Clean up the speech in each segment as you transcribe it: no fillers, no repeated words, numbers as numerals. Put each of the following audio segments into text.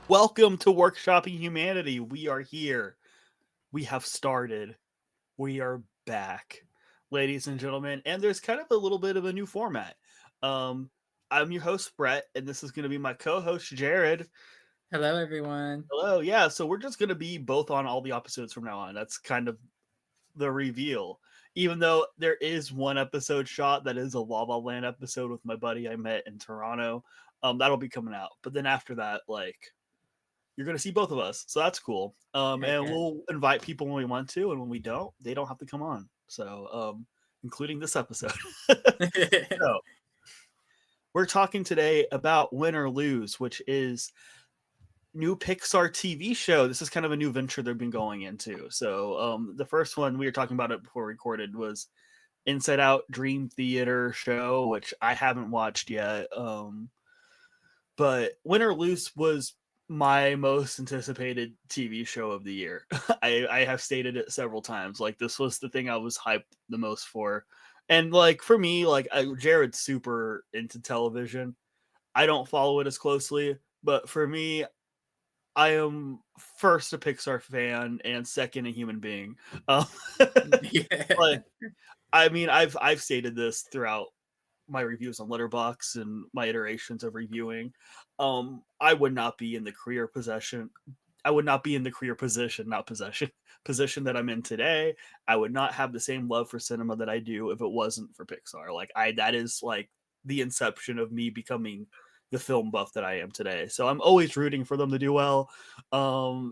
Welcome to Workshopping Humanity. We are here. We have started. We are back, ladies and gentlemen. And there's kind of a little bit of a new format. Um, I'm your host, Brett, and this is going to be my co host, Jared. Hello, everyone. Hello. Yeah, so we're just going to be both on all the episodes from now on. That's kind of the reveal. Even though there is one episode shot that is a Lava Land episode with my buddy I met in Toronto. That'll be coming out. But then after that, you're going to see both of us. So that's cool. Heck And yeah. we'll invite people when we want to. And when we don't, they don't have to come on. So, including this episode. So, we're talking today about Win or Lose, which is new Pixar TV show. This is kind of a new venture they've been going into. So, the first one we were talking about it before we recorded was Inside Out Dream Theater show, which I haven't watched yet. But Win or Lose was my most anticipated TV show of the year. I have stated it several times. Like this was the thing I was hyped the most for. And like for me, Jared's super into television. I don't follow it as closely, but for me, I am first a Pixar fan and second a human being. Um, Yeah. like I mean, I've stated this throughout my reviews on Letterbox and my iterations of reviewing. I would not be in the career possession. I would not be in the career position, not possession, position that I'm in today. I would not have the same love for cinema that I do if it wasn't for Pixar. That is like the inception of me becoming the film buff that I am today. So I'm always rooting for them to do well.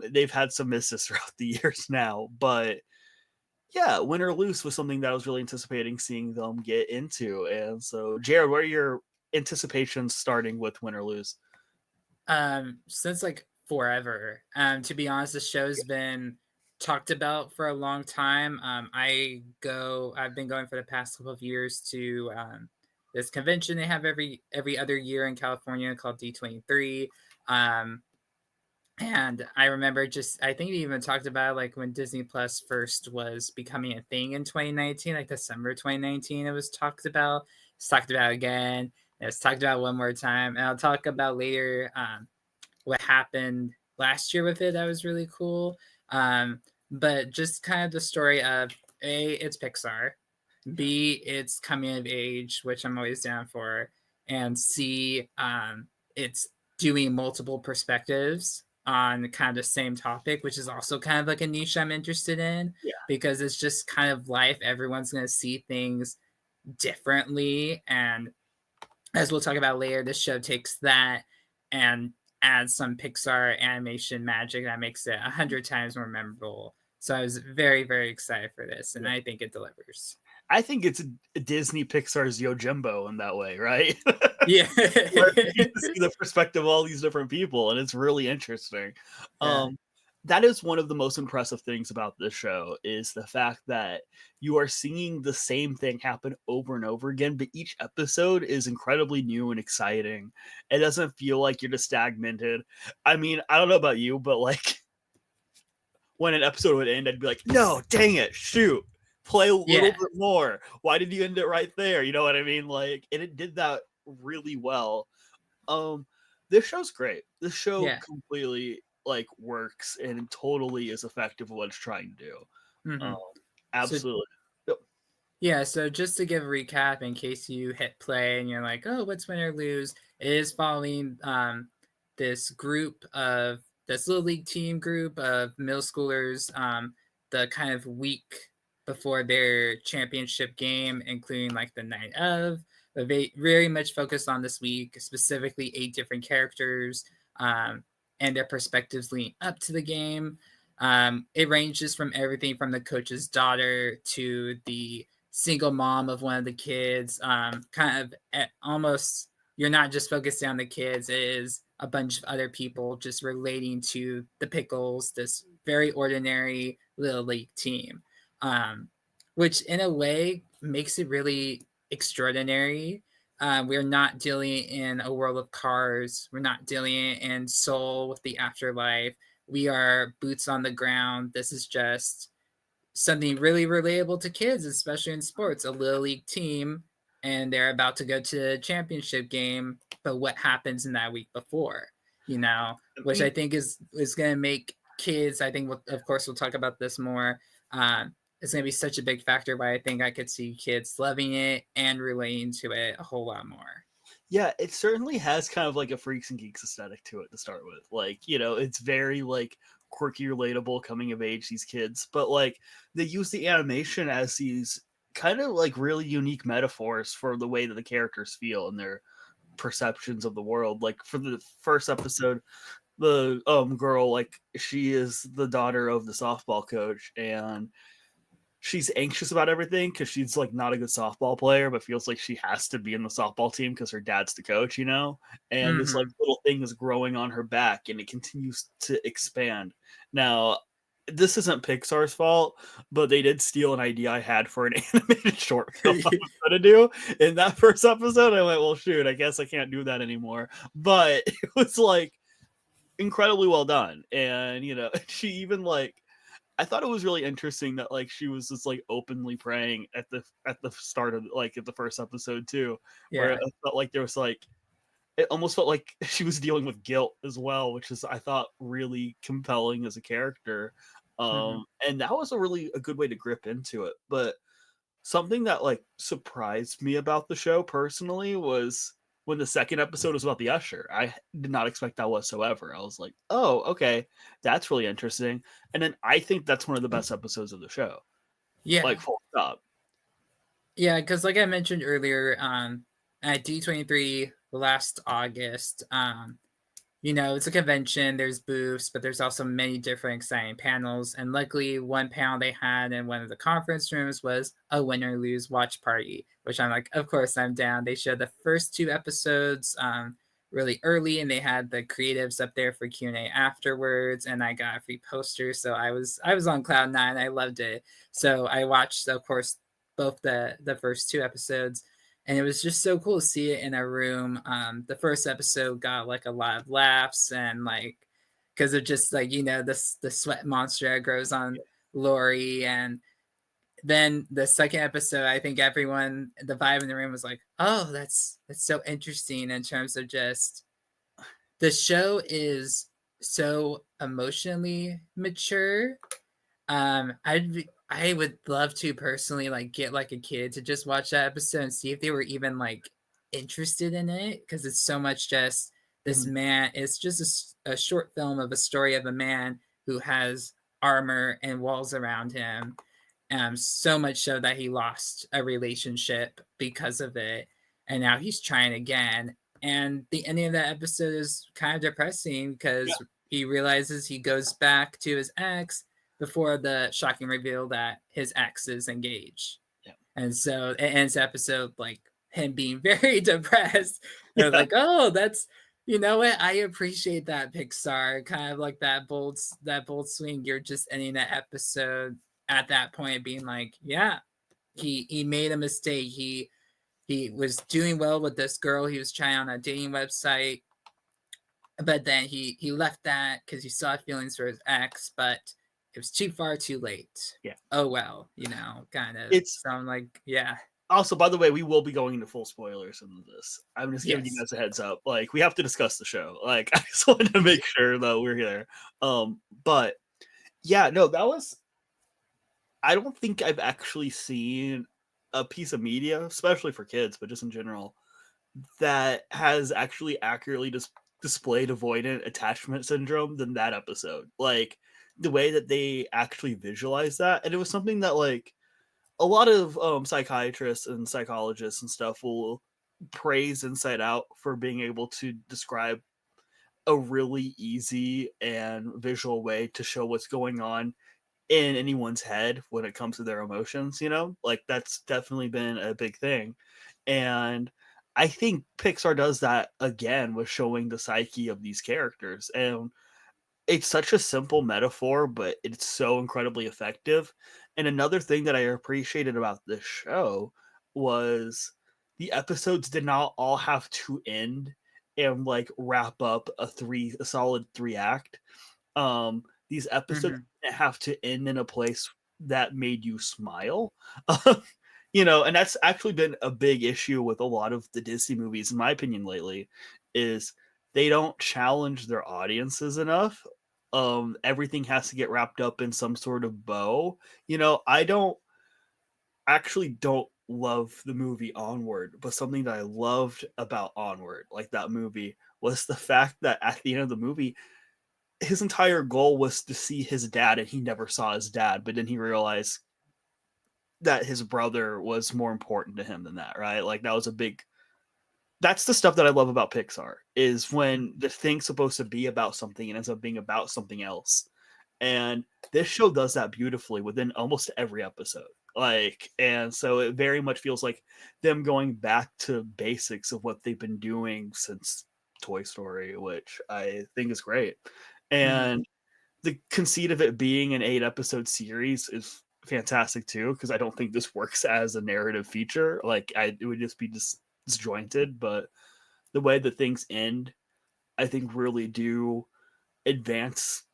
They've had some misses throughout the years now, but yeah, Win or Lose was something that I was really anticipating seeing them get into. And so, Jared, what are your anticipations starting with Win or Lose? Since like forever. To be honest, the show's been talked about for a long time. I've been going for the past couple of years to this convention they have every other year in California called D23. Um, and I remember I think we even talked about like when Disney Plus first was becoming a thing in 2019, like December 2019, it was talked about. It's talked about again. It's talked about one more time. And I'll talk about later what happened last year with it. That was really cool. But just kind of the story of A, it's Pixar. B, it's coming of age, which I'm always down for. And C, it's doing multiple perspectives on kind of the same topic, which is also kind of like a niche I'm interested in Yeah. because it's just kind of life. Everyone's going to see things differently. And as we'll talk about later, this show takes that and adds some Pixar animation magic that makes it 100 times more memorable. So I was very, very excited for this, and Yeah. I think it delivers. I think it's Disney Pixar's Yojimbo in that way, right? Yeah. Where you get to see the perspective of all these different people, and it's really interesting. Yeah. That is one of the most impressive things about this show is the fact that you are seeing the same thing happen over and over again, but each episode is incredibly new and exciting. It doesn't feel like you're just stagnated. I mean, I don't know about you, but like when an episode would end, I'd be like, no, dang it, shoot. Play a little Yeah. bit more. Why did you end it right there? You know what I mean? Like, and it did that really well. Um, this show's great. This show Yeah. completely like works and totally is effective at what it's trying to do. Mm-hmm. Um, So absolutely. Yep. yeah, so just to give a recap in case you hit play and you're like, oh, what's win or lose? It is following this group of this little league team group of middle schoolers, the kind of week before their championship game, including like the night of. But they very much focused on this week, specifically 8 different characters and their perspectives leading up to the game. It ranges from everything from the coach's daughter to the single mom of one of the kids. Kind of almost you're not just focusing on the kids. It is a bunch of other people just relating to the Pickles, this very ordinary little league team, which in a way makes it really extraordinary. We're not dealing in a world of cars. We're not dealing in Soul with the afterlife. We are boots on the ground. This is just something really relatable to kids, especially in sports. A little league team, and they're about to go to the championship game, but what happens in that week before? which I mean, think is going to make kids. I think, of course, we'll talk about this more. It's going to be such a big factor, but I think I could see kids loving it and relating to it a whole lot more. yeah, it certainly has kind of like a freaks and geeks aesthetic to it to start with. Like, it's very like quirky, relatable, coming of age, these kids. But like they use the animation as these kind of like really unique metaphors for the way that the characters feel and their perceptions of the world. Like for the first episode, the girl, like, she is the daughter of the softball coach, and she's anxious about everything because she's like not a good softball player, but feels like she has to be in the softball team because her dad's the coach, and this like Hmm. little thing is growing on her back and it continues to expand. Now, this isn't Pixar's fault, but they did steal an idea I had for an animated short film I was gonna do. In that first episode, I went, well, shoot, I guess I can't do that anymore. But it was like incredibly well done. And she even like, I thought it was really interesting that like she was just like openly praying at the start of like at the first episode too, where it Yeah. felt like there was like, it almost felt like she was dealing with guilt as well, which is, I thought, really compelling as a character. Hmm. And that was a good way to grip into it. But something that like surprised me about the show personally was when the second episode was about the usher. I did not expect that whatsoever. I was like, oh, okay, that's really interesting. And then I think that's one of the best episodes of the show. Like, Yeah. full stop. Yeah, because like I mentioned earlier, at D23 last August, it's a convention, there's booths, but there's also many different exciting panels. And luckily, one panel they had in one of the conference rooms was a win or lose watch party, which I'm like, of course I'm down. They showed the first two episodes really early, and they had the creatives up there for Q&A afterwards, and I got a free poster. So I was on cloud nine. I loved it. So I watched, of course, both the first two episodes, and it was just so cool to see it in a room. The first episode got like a lot of laughs, and like because of just like the sweat monster that grows on Lori. And then the second episode, I think everyone, the vibe in the room was like, oh, that's so interesting in terms of just the show is so emotionally mature. I would love to personally like get like a kid to just watch that episode and see if they were even like interested in it, because it's so much just this Mhm. man. It's just a short film of a story of a man who has armor and walls around him. So much so that he lost a relationship because of it, and now he's trying again. And the ending of that episode is kind of depressing Yeah, because he realizes he goes back to his ex before the shocking reveal that his ex is engaged. yeah, And so it ends the episode like him being very depressed. And yeah, like, oh, that's you know what? I appreciate that, Pixar. Kind of like that bold swing. You're just ending that episode at that point being like, yeah, he made a mistake. He was doing well with this girl he was trying on a dating website, but then he left that because he saw feelings for his ex, but it was too far too late. yeah. Oh well, kind of. It's So I'm like, yeah, also, by the way, we will be going into full spoilers into this. I'm just giving you yes. guys a heads up. Like, we have to discuss the show. Like, I just wanted to make sure that we're here. But yeah, no, that was. I don't think I've actually seen a piece of media, especially for kids, but just in general, that has actually accurately displayed avoidant attachment syndrome than that episode. Like, the way that they actually visualize that, and it was something that like a lot of psychiatrists and psychologists and stuff will praise Inside Out for being able to describe a really easy and visual way to show what's going on in anyone's head when it comes to their emotions, like that's definitely been a big thing. And I think Pixar does that again with showing the psyche of these characters. And it's such a simple metaphor, but it's so incredibly effective. And another thing that I appreciated about this show was the episodes did not all have to end and like wrap up a solid three act. These episodes Hmm. didn't have to end in a place that made you smile. And that's actually been a big issue with a lot of the Disney movies, in my opinion, lately, is they don't challenge their audiences enough. Everything has to get wrapped up in some sort of bow. I don't love the movie Onward, but something that I loved about Onward, like that movie, was the fact that at the end of the movie, his entire goal was to see his dad, and he never saw his dad, but then he realized that his brother was more important to him than that, right? Like that was a big that's the stuff that I love about Pixar is when the thing's supposed to be about something and ends up being about something else. And this show does that beautifully within almost every episode. And so it very much feels like them going back to basics of what they've been doing since Toy Story, which I think is great. Mhm. And the conceit of it being an 8 episode series is fantastic too, because I don't think this works as a narrative feature. It would just be disjointed, but the way that things end, I think really do advance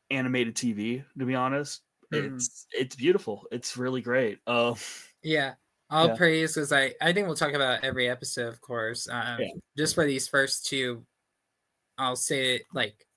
animated TV, to be honest. Mhm. It's beautiful. It's really great. Yeah. All Yeah, praise, because I think we'll talk about every episode, of course. yeah, Just for these first two, I'll say it like,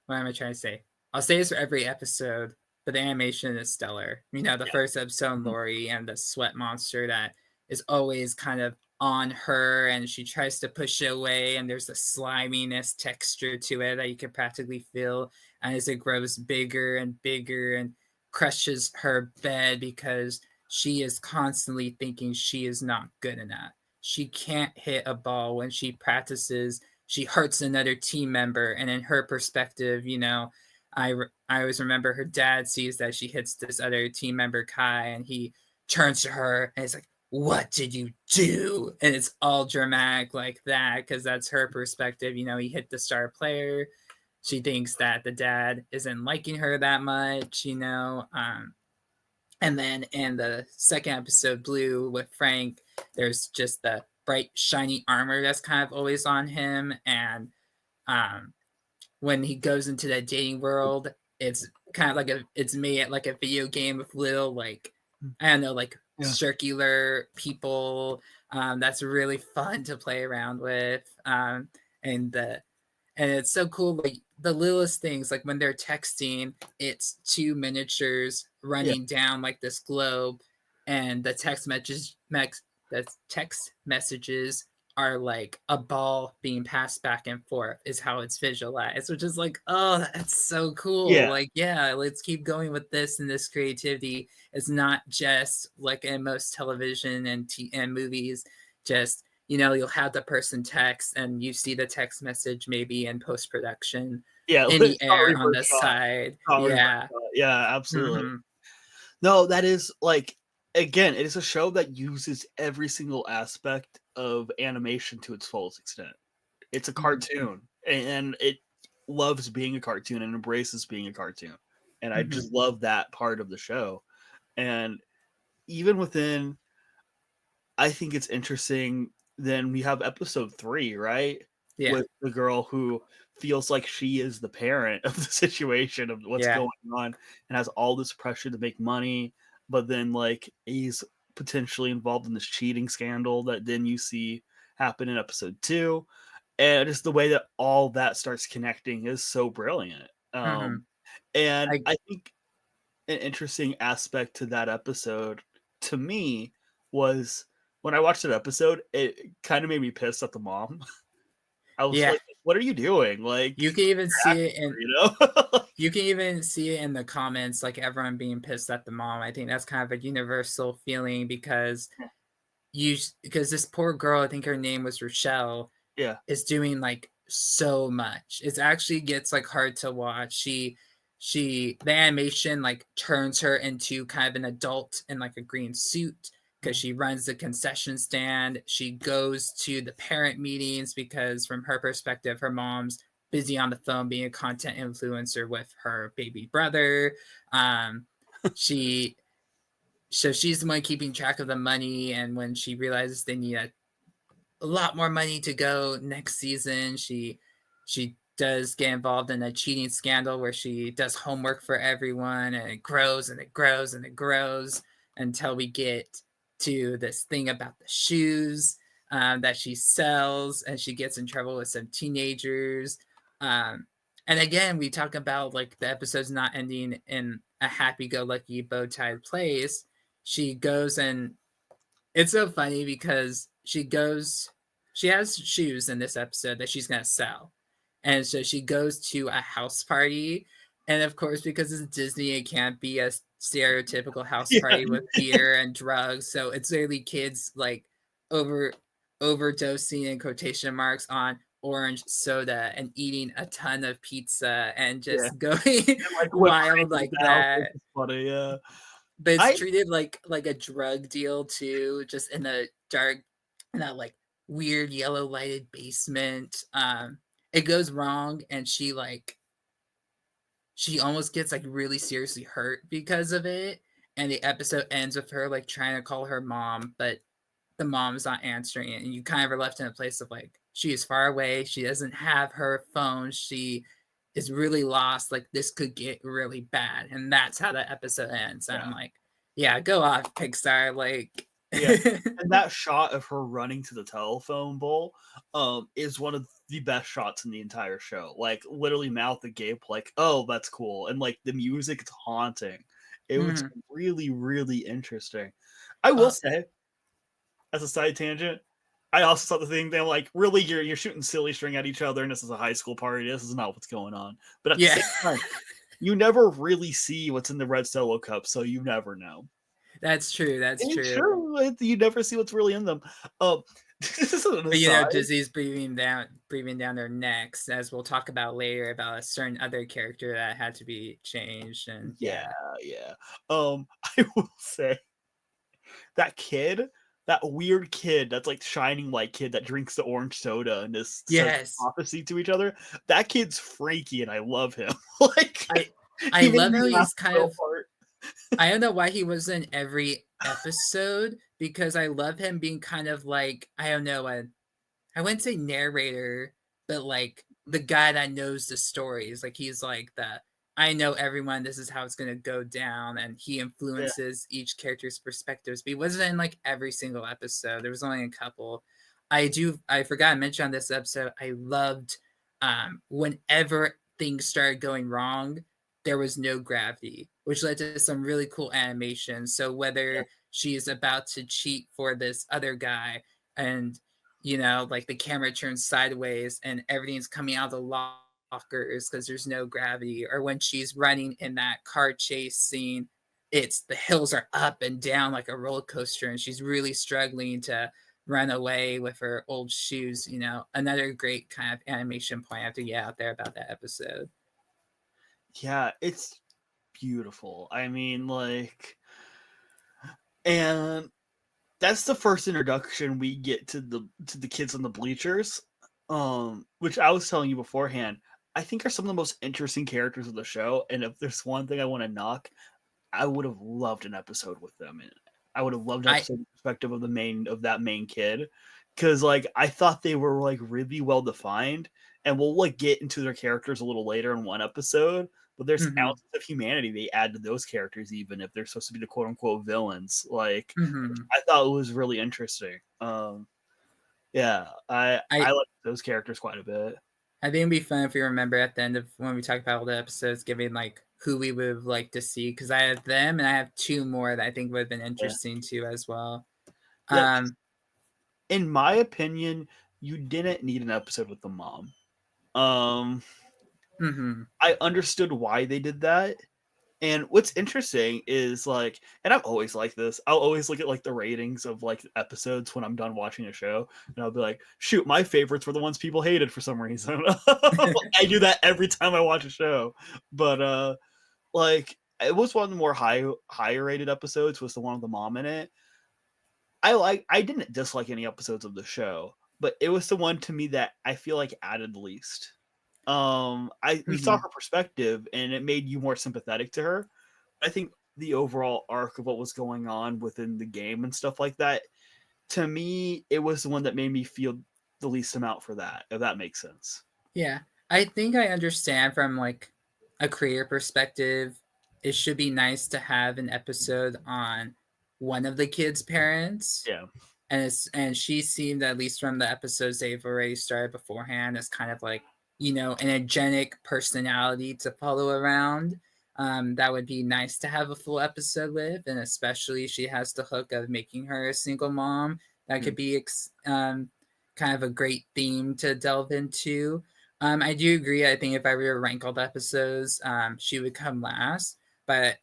what am I trying to say? I'll say this for every episode, but the animation is stellar. The yeah, first episode, mhm, Lori and the sweat monster that is always kind of on her, and she tries to push it away, and there's a sliminess texture to it that you can practically feel. And as it grows bigger and bigger and crushes her bed because she is constantly thinking she is not good enough. She can't hit a ball when she practices. She hurts another team member, and in her perspective, I always remember her dad sees that she hits this other team member Kai, and he turns to her and it's like, what did you do? And it's all dramatic like that because that's her perspective. He hit the star player. She thinks that the dad isn't liking her that much. And then in the second episode, Blue with Frank, there's just the bright, shiny armor that's kind of always on him. And um, when he goes into the dating world, it's kind of like it's made like a video game with little, like, I don't know, like yeah, circular people. That's really fun to play around with. And the and it's so cool, like the littlest things, like when they're texting, it's two miniatures yeah, running down like this globe, and the text messages are like a ball being passed back and forth is how it's visualized, which is like, oh, that's so cool. yeah, Like, yeah, let's keep going with this, and this creativity is not just like in most television and movies, just you'll have the person text and you see the text message maybe in post production yeah. in the Shot air on reverse the shot, side. shot reverse Yeah. shot. Yeah, absolutely. Hmm. No, that is like again, it is a show that uses every single aspect of animation to its fullest extent. It's a Hmm. cartoon, and it loves being a cartoon and embraces being a cartoon. And I Hmm. just love that part of the show. And even within, I think it's interesting. Then we have episode 3, right? Yeah. With the girl who feels like she is the parent of the situation of what's Yeah. going on and has all this pressure to make money, but then like he's potentially involved in this cheating scandal that then you see happen in episode 2. And just the way that all that starts connecting is so brilliant. Hmm. And I I think an interesting aspect to that episode to me was when I watched that episode, it kind of made me pissed at the mom. I was Yeah. like, "What are you doing?" Like, You can even you're see acting it in here, you know? you can even see it in the comments, like everyone being pissed at the mom. I think that's kind of a universal feeling because this poor girl, I think her name was Rochelle, Yeah, is doing like so much. It actually gets like hard to watch. The animation like turns her into kind of an adult in like a green suit because mhm, she runs the concession stand. She goes to the parent meetings because from her perspective, her mom's busy on the phone being a content influencer with her baby brother. Um, she so she's the one keeping track of the money, and when she realizes they need a lot more money to go next season. She does get involved in a cheating scandal where she does homework for everyone, and it grows and it grows and it grows until we get to this thing about the shoes. that she sells, and she gets in trouble with some teenagers. Um, and again, we talk about like the episode's not ending in a happy-go-lucky bow-tied place. She goes and it's so funny because she has shoes in this episode that she's gonna sell. And so she goes to a house party. And of course, because it's Disney, it can't be a stereotypical house Yeah, party with beer and drugs. So it's literally kids like over overdosing in quotation marks on orange soda and eating a ton of pizza and yeah, just going and like whipped cream wild in like his mouth, which that. is funny. Yeah, But it's I treated like a drug deal too, just in a dark, in that like weird yellow lighted basement. It goes wrong, and she almost gets like really seriously hurt because of it. And the episode ends with her like trying to call her mom, but the mom's not answering it, and you kind of are left in a place of like she is far away. She doesn't have her phone. She is really lost. Like this could get really bad, and that's how the episode ends. And I'm yeah. like, yeah, go off, Pixar. Like, Yeah, and that shot of her running to the telephone bowl, is one of the best shots in the entire show. Like, literally mouth agape, like, "Oh, that's cool," and, like, the music, it's haunting. It was mhm. really, really interesting. I will uh, say, as a side tangent, I also saw the thing, they're like, "Really, you're shooting silly string at each other, and this is a high school party, this is not what's going on." But at the yeah, same time, you never really see what's in the red Solo cup, so you never know. that's true. That's It's true. true, like, you never see what's really in them. This is an But aside. Disney's breathing down their necks, as we'll talk about later about a certain other character that had to be changed, and Yeah, yeah. yeah. I will say that kid, that weird kid, that's like shining light kid that drinks the orange soda and just says Yes, prophecy to each other. That kid's freaky, and I love him. Like, I I he made love me how laugh he's kind so of hard. I don't know why he was in every episode because I love him being kind of like, I don't know, I wouldn't say narrator, but like the guy that knows the stories. Like he's like the I know everyone, this is how it's gonna go down, and he Yeah, influences each character's perspectives. But he wasn't in like every single episode. There was only a couple. I forgot to mention on this episode, I loved whenever things started going wrong, there was no gravity, which led to some really cool animation. So yeah, whether she's about to cheat for this other guy and like the camera turns sideways and everything's coming out of the lockers because there's no gravity, or when she's running in that car chase scene, it's the hills are up and down like a roller coaster and she's really struggling to run away with her old shoes. Another great kind of animation point I have to get out there about that episode. yeah, it's beautiful. I mean, like, and that's the first introduction we get to the kids on the bleachers, which I was telling you beforehand, I think are some of the most interesting characters of the show. And if there's one thing I want to knock, I would have loved an episode with them. And I would have loved an I episode perspective of that main kid, because like I thought they were like really well defined, and we'll like get into their characters a little later in one episode. But there's mhm, ounces of humanity they add to those characters, even if they're supposed to be the quote unquote villains. Like, mhm. I thought it was really interesting. Yeah, I I like those characters quite a bit. I think it'd be fun if we remember at the end of when we talk about all the episodes, giving like who we would have liked to see. Because I have them, and I have two more that I think would have been Yeah, interesting too as well. yeah. Um, In my opinion, you didn't need an episode with the mom. Um, mm-hmm, I understood why they did that. And what's interesting is like, and I've always liked this. I'll always look at like the ratings of like episodes when I'm done watching a show, and I'll be like, shoot, my favorites were the ones people hated for some reason. I do that every time I watch a show. But like it was one of the more higher rated episodes, was the one with the mom in it. I didn't dislike any episodes of the show, but it was the one to me that I feel like added the least. I we saw mm-hmm. her perspective, and it made you more sympathetic to her. I think the overall arc of what was going on within the game and stuff like that, to me, it was the one that made me feel the least amount for that, if that makes sense. Yeah, I think I understand from like a creator perspective. It should be nice to have an episode on one of the kids' parents. Yeah. and she seemed, at least from the episodes they've already started beforehand, as kind of like, you know, an energetic personality to follow around. That would be nice to have a full episode with, and especially she has the hook of making her a single mom. That could Mm. be kind of a great theme to delve into. I do agree. I think if I were to rank all the episodes, she would come last. But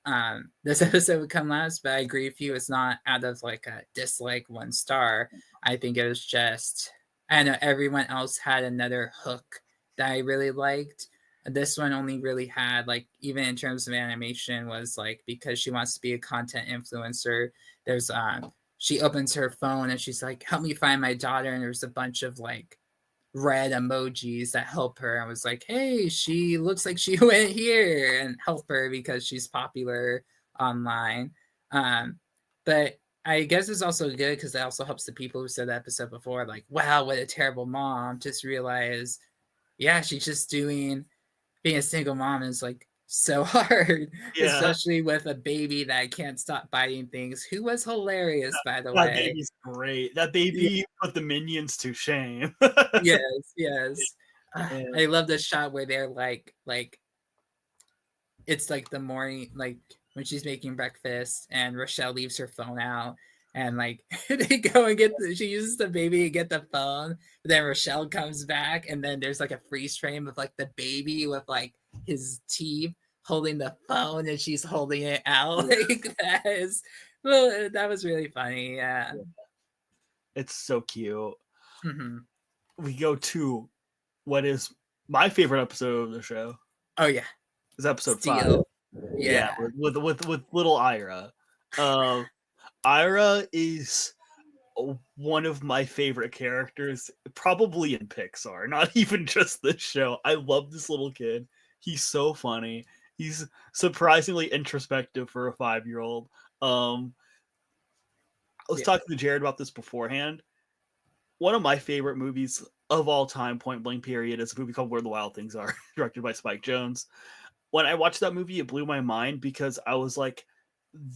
this episode would come last. But I agree with you. It's not out of like a dislike 1 star. I think it was just, I know everyone else had another hook that I really liked. This one only really had, like, even in terms of animation, was like, because she wants to be a content influencer. There's she opens her phone and she's like, "Help me find my daughter," and there's a bunch of like red emojis that help her, and was like, "Hey, she looks like she went here," and help her because she's popular online. Um, but I guess it's also good because it also helps the people who said the episode before, like, "Wow, what a terrible mom," just realize, yeah, she's just doing, being a single mom is like so hard, Yeah, especially with a baby that can't stop biting things. Who was hilarious, by the that way. baby's great. That Yeah, baby put the minions to shame. yes, yes. And I love the shot where they're like it's like the morning, like when she's making breakfast and Rochelle leaves her phone out, and like they go and she uses the baby to get the phone, but then Rochelle comes back, and then there's like a freeze frame of like the baby with like his teeth holding the phone, and she's holding it out like that is, well, that was really funny. Yeah. it's so cute. Mm-hmm. We go to what is my favorite episode of the show. Oh yeah, Is episode 5. Steel. Yeah, Yeah. with little Ira. Uh, Ira is one of my favorite characters, probably in Pixar, not even just this show. I love this little kid. He's so funny. He's surprisingly introspective for a 5-year-old. I was Yeah. talking to Jared about this beforehand. One of my favorite movies of all time, point blank period, is a movie called Where the Wild Things Are, directed by Spike Jonze. When I watched that movie, it blew my mind because I was like,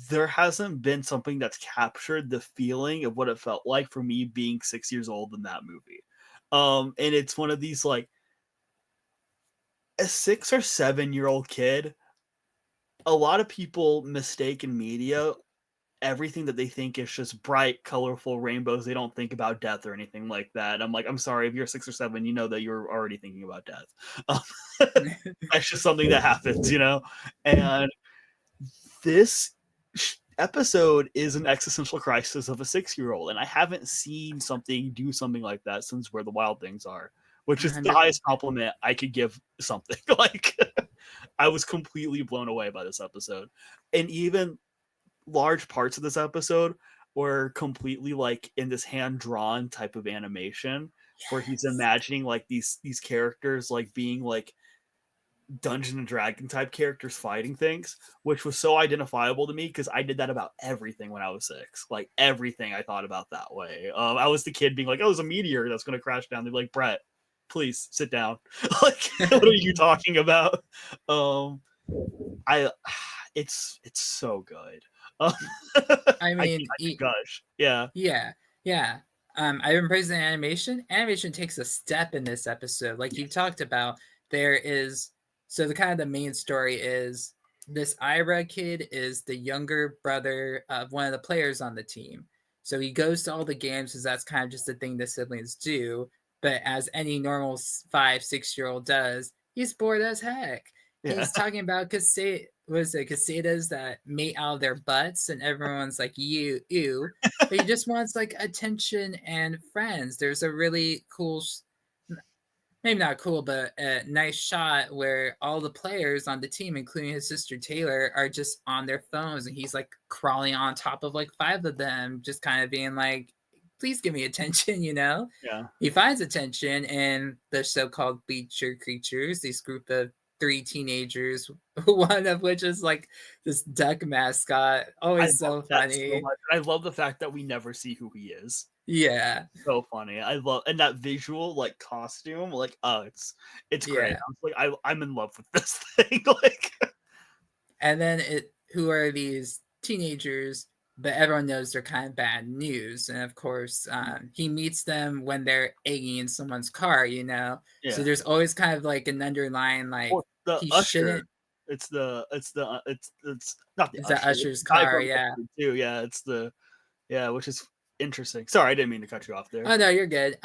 there hasn't been something that's captured the feeling of what it felt like for me being 6 years old in that movie. And it's one of these like a 6 or 7-year-old kid. A lot of people mistake in media everything that they think is just bright, colorful rainbows. They don't think about death or anything like that. I'm like, I'm sorry, if you're 6 or 7, you know that you're already thinking about death. Um, that's just something that happens, you know? And this episode is an existential crisis of a 6-year-old, and I haven't seen something do something like that since Where the Wild Things Are, which is the 100. highest compliment I could give something. Like, I was completely blown away by this episode. And even large parts of this episode were completely like in this hand drawn type of animation where he's Yes. imagining like these characters like being like Dungeon and Dragon type characters fighting things, which was so identifiable to me because I did that about everything when I was 6. Like everything I thought about that way. I was the kid being like, "Oh, there's a meteor that's going to crash down." They're like, "Brett, please sit down." Like, what are you talking about? Um, I, it's so good. Um, I mean, I can gush. Yeah, yeah, yeah. I've been praising the animation. Animation takes a step in this episode. Like you talked about, there is, so the kind of the main story is this Ira kid is the younger brother of one of the players on the team. So he goes to all the games because that's kind of just the thing the siblings do. But as any normal 5, 6-year-old does, he's bored as heck. yeah. He's talking about casetas that mate out of their butts, and everyone's like, "You, ew." But he just wants like attention and friends. There's a really cool, maybe not cool, but a nice shot where all the players on the team, including his sister Taylor, are just on their phones, and he's like crawling on top of like 5 of them, just kind of being like, "Please give me attention," you know. Yeah. He finds attention in the so-called Bleacher Creatures, this group of 3 teenagers, one of which is like this duck mascot. I Always love so that so funny. much. I love the fact that we never see who he is. Yeah, So funny. I love and that visual like costume, like oh, it's great. yeah. I was like, I'm in love with this thing. Like And then who are these teenagers but everyone knows they're kind of bad news. And of course, he meets them when they're egging in someone's car, you know. So Yeah. there's always kind of like an underlying like Well, the he usher. shouldn't. It's not the Is that usher. It's Usher's the guy car? from Yeah. episode 2. Yeah, it's the yeah, which is interesting. Sorry, I didn't mean to cut you off there. Oh no, you're good.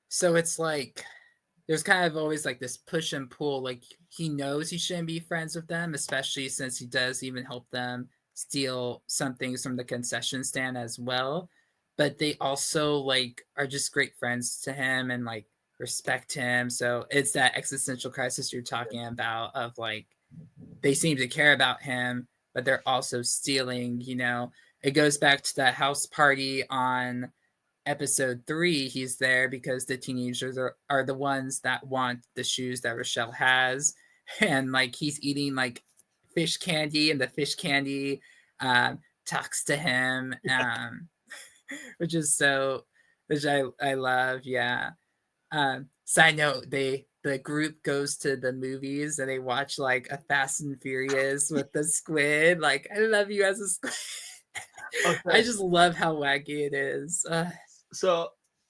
So it's like there's kind of always like this push and pull. Like he knows he shouldn't be friends with them, especially since he does even help them steal some things from the concession stand as well. But they also like are just great friends to him and like respect him. So it's that existential crisis you're talking about of like they seem to care about him, but they're also stealing, you know. It goes back to that house party on episode 3. He's there because the teenagers are the ones that want the shoes that Rochelle has. And like he's eating like fish candy, and the fish candy talks to him, which is so, which I love. Yeah. Side note, the group goes to the movies and they watch like a Fast and Furious with the squid. Like, I love you as a squid. I Okay, just love how wacky it is. so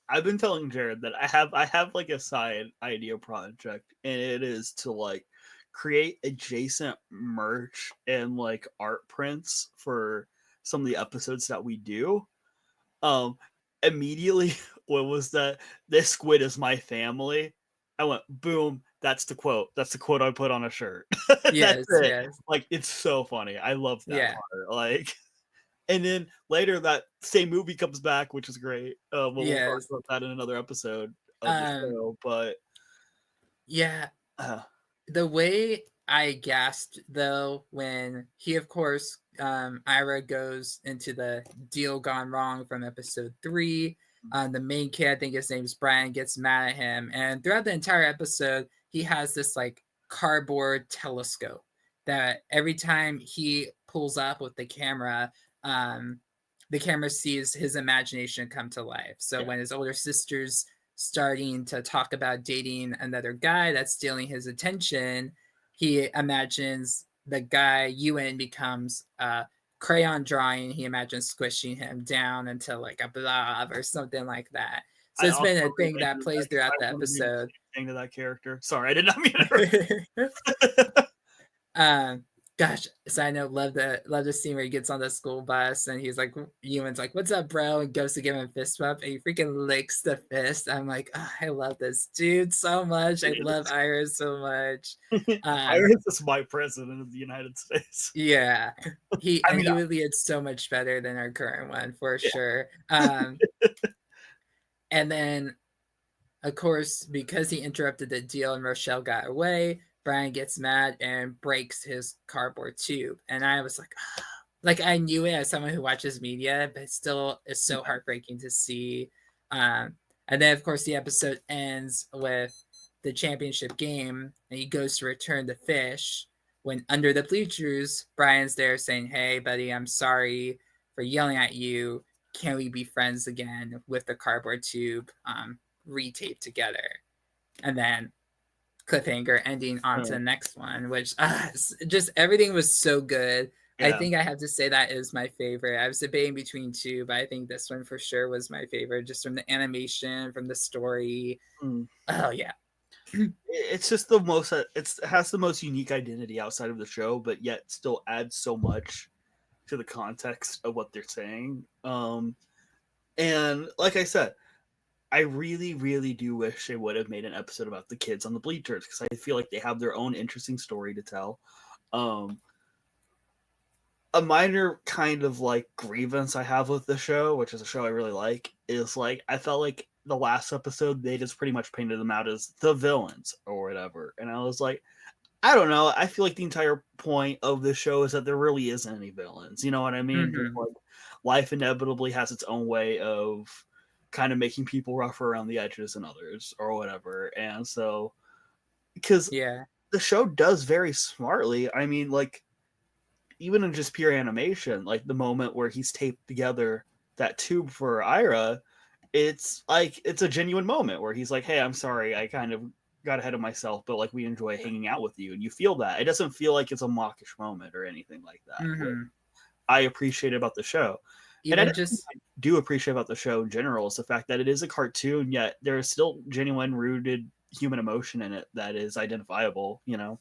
I've been telling Jared that I have like a side idea project, and it is to like create adjacent merch and like art prints for some of the episodes that we do. Um, Immediately, what was that? This squid is my family. I went boom. That's the quote. That's the quote I put on a shirt. That's Yes, it. yes. Like it's so funny. I love that Yeah. part. Like, and then later that same movie comes back, which is great. But we'll talk Yes. about that in another episode of the Um, show. But yeah, uh, the way I gasped though when he, of course, Ira goes into the deal gone wrong from episode 3. The main kid, I think his name's Brian, gets mad at him, and throughout the entire episode, he has this like cardboard telescope that every time he pulls up with um, the camera sees his imagination come to life. So yeah, when his older sister's starting to talk about dating another guy that's stealing his attention, he imagines the guy Ewan becomes a crayon drawing. He imagines squishing him down into like a blob or something like that. So I it's also been a thing related that to that. plays I throughout the want to do the episode. same thing to that character. Sorry, I did not mean to. Um, gosh, side note, love the scene where he gets on the school bus and he's like, Ewan's like, "What's up, bro?" and goes to give him a fist bump, and he freaking licks the fist. I'm like, oh, I love this dude so much. I love Iris so much. Um, Iris is my president of the United States. yeah, I mean, he really is so much better than our current one for yeah, sure. And then of course, because he interrupted the deal and Rochelle got away, Brian gets mad and breaks his cardboard tube. And I was like, oh. Like I knew it as someone who watches media, but still it's so yeah. heartbreaking to see. Um, and then of course the episode ends with the championship game, and he goes to return the fish. When under the bleachers, Brian's there saying, "Hey, buddy, I'm sorry for yelling at you. Can we be friends again?" With the cardboard tube retaped together, and then cliffhanger ending on to the next one, which just everything was so good. I Yeah. think I have to say that is my favorite. I was debating between two, but I think this one for sure was my favorite, just from the animation, from the story. Mm. Oh yeah. It's just the most. It has the most unique identity outside of the show, but yet still adds so much to the context of what they're saying. And like I said, I really, really do wish they would have made an episode about the kids on the bleachers because I feel like they have their own interesting story to tell. Um, a minor kind of like grievance I have with the show, which is a show I really like, is like I felt like the last episode they just pretty much painted them out as the villains or whatever, and I was like, I don't know. I feel like the entire point of this show is that there really isn't any villains. You know what I mean? Just Mm-hmm. like life inevitably has its own way of kind of making people rougher around the edges than others or whatever, and so because Yeah. the show does very smartly. I mean, like even in just pure animation, like the moment where he's taped together that tube for Ira, it's like it's a genuine moment where he's like, "Hey, I'm sorry, I kind of got ahead of myself, but like we enjoy hanging out with you," and you feel that. It doesn't feel like it's a mockish moment or anything like that. Mm-hmm. I appreciate about the show. And Even just I do appreciate about the show in general is the fact that it is a cartoon, yet there is still genuine rooted human emotion in it that is identifiable, you know?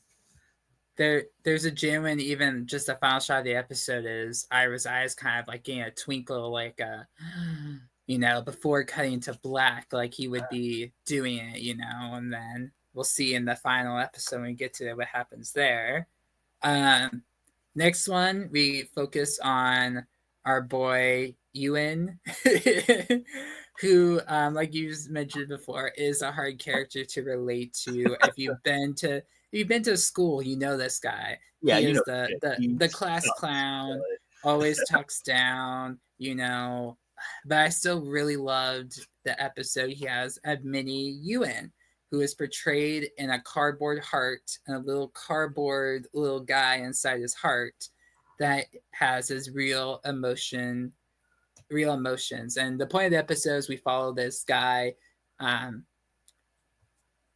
there's a genuine, even just the final shot of the episode is Ira's eyes kind of like getting a twinkle, like before cutting to black, like he would be doing it, and then we'll see in the final episode when we get to what happens there. Um, Next one, we focus on our boy Ewan, who, like you mentioned before, is a hard character to relate to. If you've been to school, you know this guy. Yeah, He you is know, the he's class tough, clown, but always talks down, But I still really loved the episode he has of Mini Ewan, who is portrayed in a cardboard heart and a little cardboard little guy inside his heart that has his real emotions. And the point of the episode is we follow this guy, um,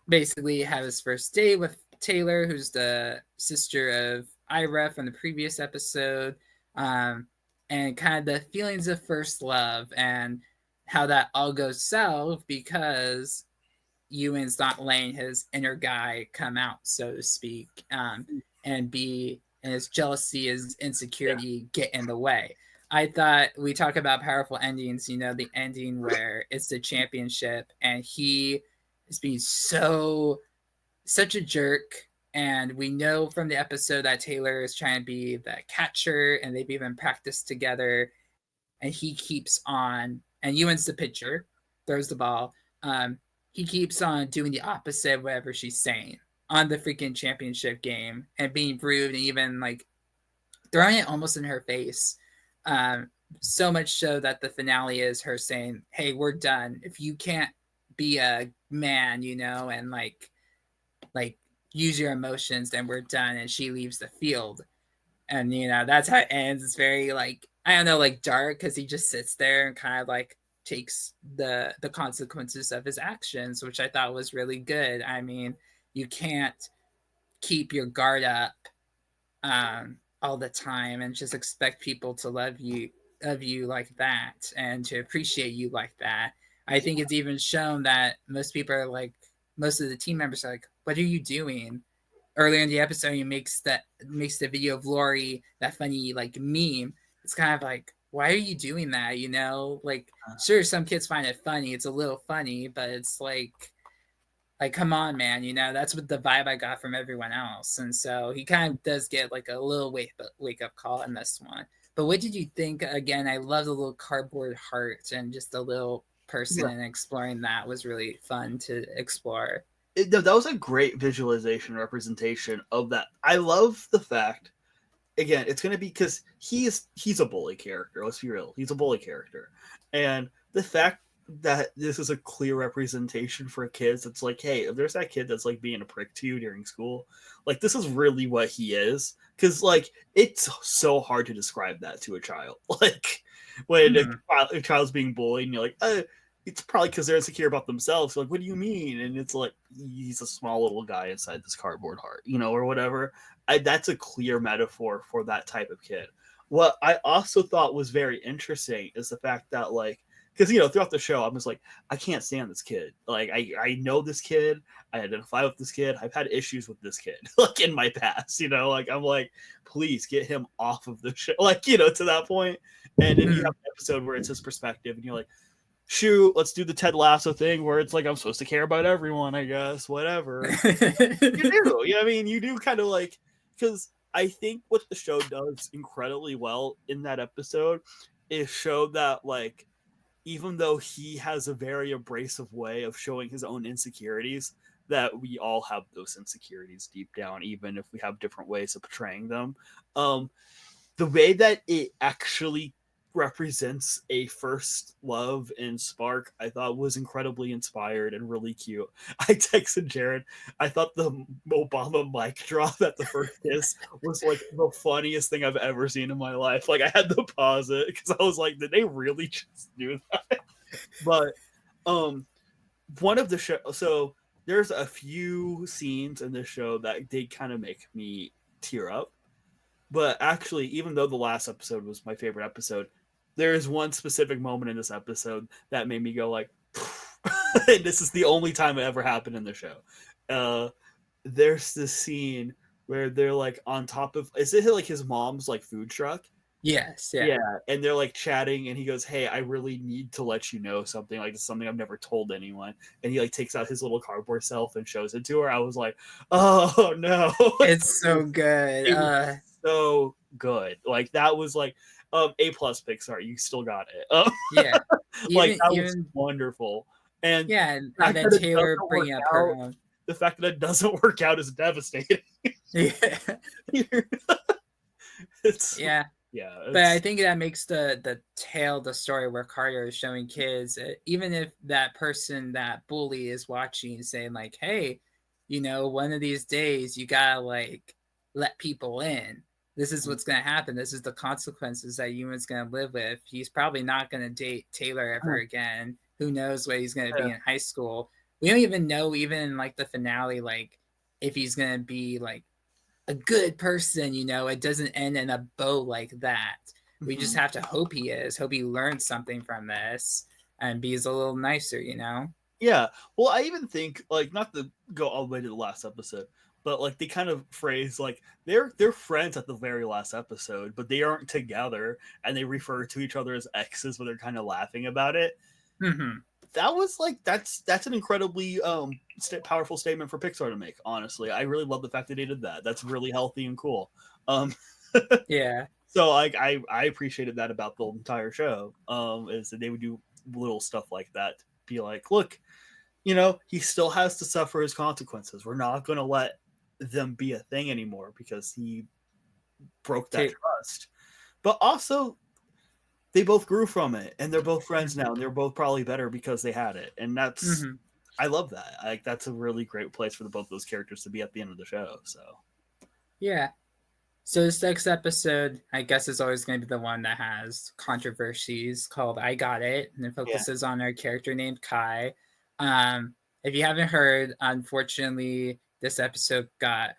basically have his first date with Taylor, who's the sister of Ira from the previous episode, and kind of the feelings of first love and how that all goes south because Ewan's not letting his inner guy come out, so to speak, and his jealousy, his yeah. insecurity get in the way. I thought we talk about powerful endings, the ending where it's the championship and he is being such a jerk. And we know from the episode that Taylor is trying to be the catcher and they've even practiced together. And he keeps on, and Ewan's the pitcher, throws the ball. He keeps on doing the opposite of whatever she's saying on the freaking championship game and being rude and even like throwing it almost in her face. So much so that the finale is her saying, "Hey, we're done. If you can't be a man, and like use your emotions, then we're done." And she leaves the field. And that's how it ends. It's very like, I don't know, like dark, because he just sits there and kind of like takes the consequences of his actions, which I thought was really good. I mean, you can't keep your guard up all the time and just expect people to love you like that and to appreciate you like that. I think it's even shown that most people are like, most of the team members are like, "What are you doing?" Earlier in the episode, he makes the video of Lori, that funny like meme. It's kind of like, why are you doing that? Like, sure, some kids find it funny. It's a little funny, but it's like, come on, man. That's what the vibe I got from everyone else. And so he kind of does get like a little wake up call in this one. But what did you think? Again, I love the little cardboard heart and just the little person, Yeah. and exploring that was really fun to explore. That was a great visualization representation of that. I love the fact, again, it's going to be because he's a bully character. Let's be real, he's a bully character, and the fact that this is a clear representation for kids. It's like, hey, if there's that kid that's like being a prick to you during school, like this is really what he is. Because like it's so hard to describe that to a child. Like when a child's being bullied, and you're like, it's probably because they're insecure about themselves. Like, what do you mean? And it's like he's a small little guy inside this cardboard heart, or whatever. That's a clear metaphor for that type of kid. What I also thought was very interesting is the fact that like, because throughout the show I'm just like, I can't stand this kid. Like I know this kid, I identify with this kid, I've had issues with this kid like in my past. Like I'm like, please get him off of the show. Like to that point. And then you have an episode where it's his perspective, and you're like, shoot, let's do the Ted Lasso thing where it's like I'm supposed to care about everyone, I guess, whatever. You do. I mean, you do kind of like, because I think what the show does incredibly well in that episode is show that like, even though he has a very abrasive way of showing his own insecurities, that we all have those insecurities deep down, even if we have different ways of portraying them. The way that it actually represents a first love and spark, I thought was incredibly inspired and really cute. I texted Jared, I thought the Obama mic drop at the first kiss was like the funniest thing I've ever seen in my life. Like I had to pause it because I was like, did they really just do that? But one of the show, so there's a few scenes in this show that did kind of make me tear up. But actually, even though the last episode was my favorite episode, there is one specific moment in this episode that made me go like, and this is the only time it ever happened in the show. Uh, there's this scene where they're like on top of, is it like his mom's like food truck? Yes, yeah. Yeah, and they're like chatting, and he goes, "Hey, I really need to let you know something. Like it's something I've never told anyone." And he like takes out his little cardboard self and shows it to her. I was like, "Oh no!" It's so good. It was so good. Like that was like A plus Pixar. You still got it. Yeah. Like Even that was even wonderful. And yeah, the and fact then that it Taylor doesn't work bringing up her out, own. the fact that it doesn't work out is devastating. Yeah. It's Yeah. yeah, But I it's think that makes the tale, the story where Carter is showing kids, even if that person, that bully, is watching, saying like, "Hey, one of these days you gotta like let people in. This is what's gonna happen. This is the consequences that Ewan's gonna live with. He's probably not gonna date Taylor ever again. Who knows what he's gonna be in high school? We don't even know, even in like the finale, like if he's gonna be like a good person, it doesn't end in a bow like that. We just have to hope he is, hope he learns something from this and be a little nicer. Yeah. Well, I even think like not to go all the way to the last episode, but like they kind of phrase like they're friends at the very last episode, but they aren't together, and they refer to each other as exes, but they're kind of laughing about it. Mm-hmm. That was like that's an incredibly powerful statement for Pixar to make. Honestly, I really love the fact that they did that. That's really healthy and cool. Um, Yeah. so like I appreciated that about the entire show. Is that they would do little stuff like that. Be like, look, he still has to suffer his consequences. We're not going to let them be a thing anymore because he broke that trust. But also, they both grew from it, and they're both friends now, and they're both probably better because they had it. And that's, Mm-hmm. I love that. Like that's a really great place for both those characters to be at the end of the show. So Yeah. So this next episode, I guess, is always going to be the one that has controversies, called "I Got It," and it yeah, focuses on our character named Kai. If you haven't heard, unfortunately, this episode got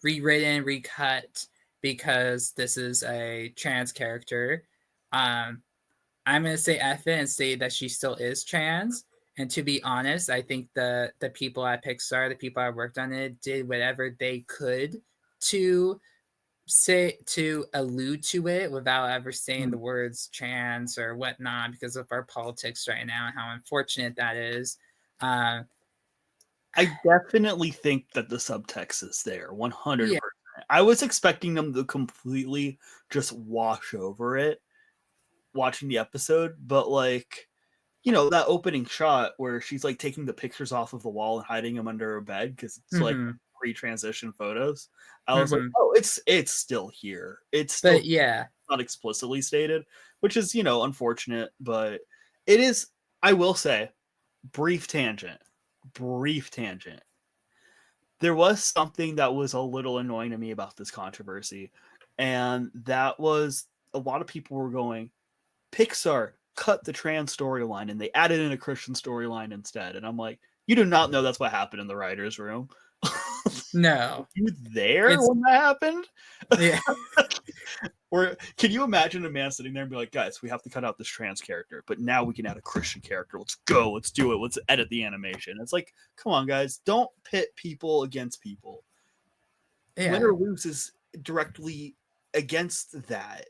rewritten, recut, because this is a trans character. Um, I'm gonna say F it and say that she still is trans. And to be honest, I think the people at Pixar, the people that worked on it, did whatever they could to allude to it without ever saying the words trans or whatnot, because of our politics right now and how unfortunate that is. I definitely think that the subtext is there, 100%. Yeah. I was expecting them to completely just wash over it watching the episode, but like that opening shot where she's like taking the pictures off of the wall and hiding them under her bed because it's like Mm-hmm. pre-transition photos. I was like, Mm-hmm. oh, it's still here. It's still But yeah. not explicitly stated, which is unfortunate, but it is. I will say, brief tangent. Brief tangent. There was something that was a little annoying to me about this controversy, and that was a lot of people were going, Pixar cut the trans storyline and they added in a Christian storyline instead. And I'm like, you do not know that's what happened in the writer's room. No. You there It's when that happened? yeah. Or can you imagine a man sitting there and be like, guys, we have to cut out this trans character, but now we can add a Christian character. Let's go. Let's do it. Let's edit the animation. It's like, come on, guys. Don't pit people against people. Win Yeah. or lose is directly against that.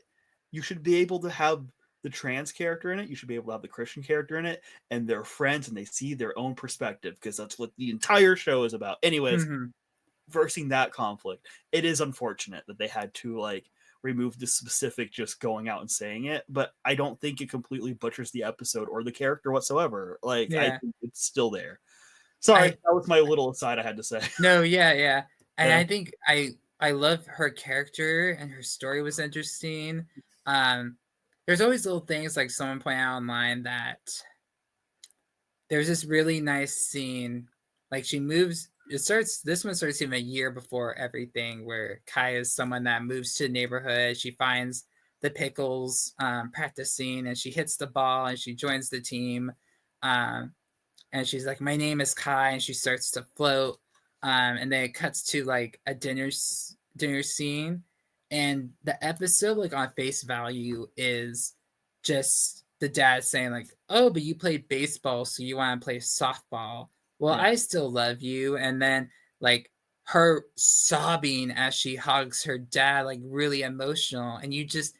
You should be able to have the trans character in it. You should be able to have the Christian character in it, and they're friends and they see their own perspective because that's what the entire show is about. Anyways, Mm-hmm. versing that conflict, it is unfortunate that they had to like remove the specific just going out and saying it, but I don't think it completely butchers the episode or the character whatsoever. Like I Yeah. think it's still there. Sorry, I that was my little aside I had to say. No, yeah, yeah. And Yeah. I think I love her character, and her story was interesting. Um there's always little things, like someone pointed out online that there's this really nice scene, like she moves, this one starts even a year before everything, where Kai is someone that moves to the neighborhood. She finds the Pickles practicing, and she hits the ball and she joins the team. um and she's like, "My name is Kai," and she starts to float. And then it cuts to like a dinner scene, And the episode, like on face value, is just the dad saying like, "Oh, but you played baseball, so you want to play softball. Well, Yeah. I still love you." And then like her sobbing as she hugs her dad, like really emotional. And you just,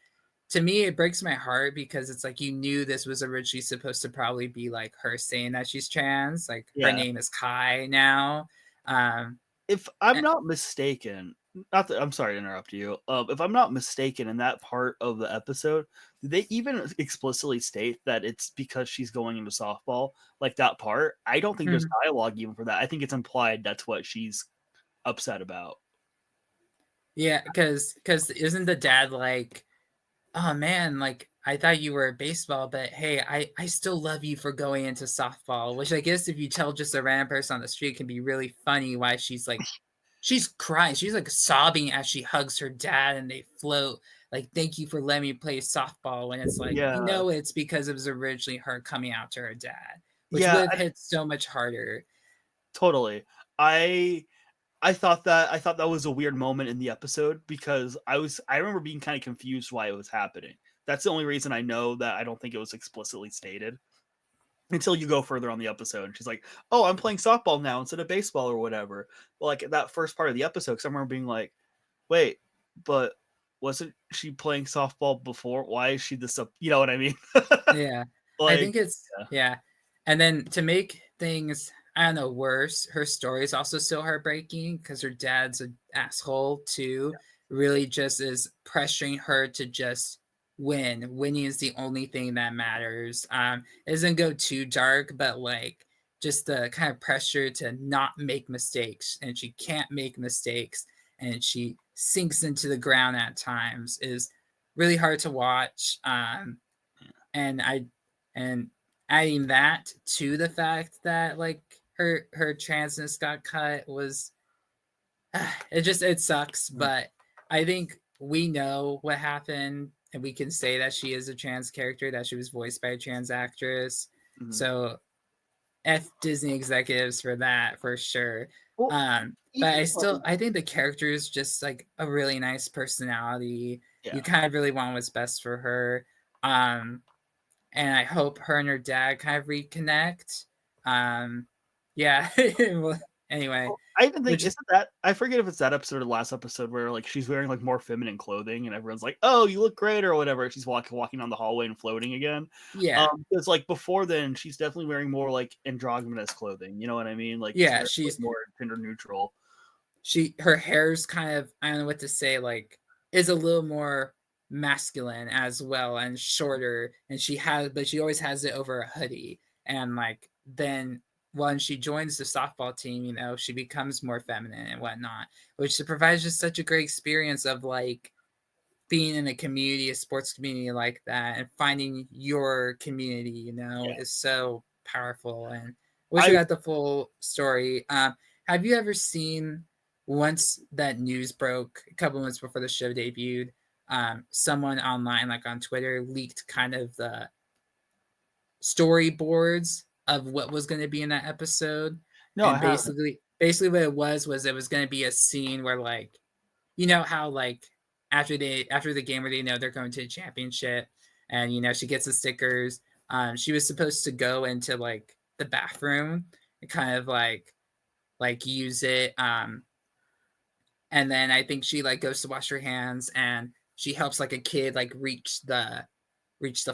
to me, it breaks my heart because it's like you knew this was originally supposed to probably be like her saying that she's trans. Like her Yeah. name is Kai now. Um, If I'm not mistaken, not that I'm sorry to interrupt you. If I'm not mistaken, in that part of the episode, did they even explicitly state that it's because she's going into softball? Like that part, I don't think there's and, dialogue even for that. I think it's implied that's what she's upset about. yeah, because isn't the dad like, "Oh man, like I thought you were baseball, but hey, I still love you for going into softball." Which I guess if you tell just a random person on the street can be really funny. Why she's crying, she's like sobbing as she hugs her dad, and they float like, "Thank you for letting me play softball." When it's like, Yeah, it's because it was originally her coming out to her dad, which yeah, would have hit so much harder. totally. I I thought that was a weird moment in the episode because I remember being kind of confused why it was happening. That's the only reason I know that I don't think it was explicitly stated until you go further on the episode. And she's like, "Oh, I'm playing softball now instead of baseball or whatever." But like that first part of the episode, because I remember being like, "Wait, but wasn't she playing softball before? Why is she this up?" You know what I mean? Yeah. I Like, think it's, yeah, yeah. And then to make things, I don't know, worse, her story is also so heartbreaking because her dad's an asshole too. Really just is pressuring her to just win. Winning is the only thing that matters. It doesn't go too dark, but like just the kind of pressure to not make mistakes. And she can't make mistakes. And she sinks into the ground at times is really hard to watch. And I and adding that to the fact that like her transness got cut was it sucks, mm, but I think we know what happened and we can say that she is a trans character, that she was voiced by a trans actress. mhm. So F Disney executives for that for sure. Well, But even like, I think the character is just like a really nice personality. You yeah, kind of really want what's best for her. Um, and I hope her and her dad kind of reconnect. Um, yeah. Well, anyway, well, I even think which isn't that I forget if it's that episode or the last episode where like she's wearing like more feminine clothing and everyone's like, "Oh, you look great" or whatever. She's walking down the hallway and floating again. yeah, Because like before then, she's definitely wearing more like androgynous clothing. You know what I mean? Like it's yeah, very like, she's more gender neutral. her hair's kind of, I don't know what to say, like is a little more masculine as well and shorter, and she always has it over a hoodie. And like then when she joins the softball team, she becomes more feminine and whatnot, which provides just such a great experience of like being in a community, a sports community like that, and finding your community, Yeah, is so powerful. And I wish we I got the full story. Have you ever seen, once that news broke a couple months before the show debuted, someone online, like on Twitter, leaked kind of the storyboards of what was going to be in that episode? no, I And haven't. basically what it was going to be a scene where like, how like after the game where they know they're going to the championship, and she gets the stickers. She was supposed to go into like the bathroom and kind of like use it. And then I think she like goes to wash her hands, and she helps like a kid like reach the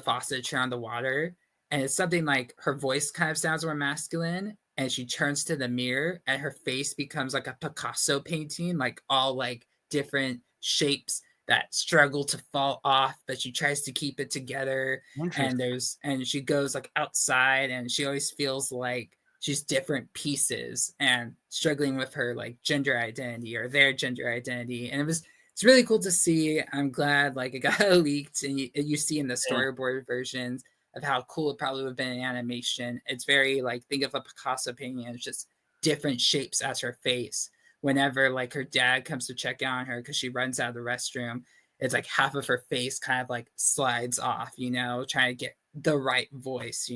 faucet, turn on the water. And it's something like her voice kind of sounds more masculine, and she turns to the mirror and her face becomes like a Picasso painting, like all like different shapes that struggle to fall off, but she tries to keep it together. And Interesting. she goes like outside, and she always feels like she's different pieces and struggling with her like gender identity or their gender identity. And it's really cool to see. I'm glad like it got leaked, and you see in the Yeah, storyboard versions of how cool it probably would have been in animation. It's very like, think of a Picasso painting as just different shapes as her face. Whenever like her dad comes to check on her because she runs out of the restroom, it's like half of her face kind of like slides off, trying to get the right voice.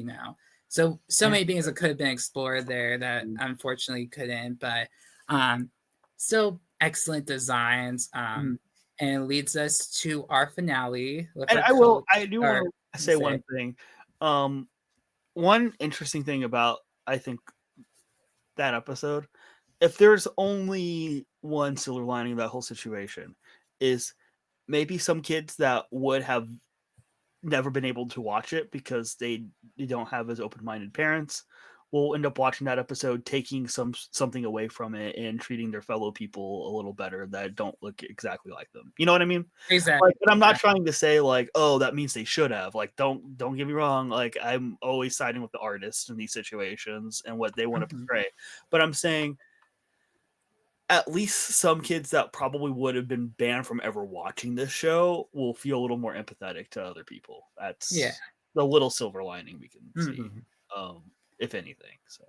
So yeah. many things that could have been explored there that unfortunately couldn't, but um still excellent designs. Mhm. and leads us to our finale with And our coach. I do want Or to you say one say, thing. One interesting thing about, I think, that episode, if there's only one silver lining of that whole situation, is maybe some kids that would have never been able to watch it because they don't have as open-minded parents will end up watching that episode, taking something away from it and treating their fellow people a little better that don't look exactly like them. You know what I mean? exactly. Like, and I'm not trying to say like, oh, that means they should have. Like, don't get me wrong. Like, I'm always siding with the artist in these situations and what they want to Mhm. portray. But I'm saying at least some kids that probably would have been banned from ever watching this show will feel a little more empathetic to other people. Yeah. That's the little silver lining we can see, Mhm. if anything. So,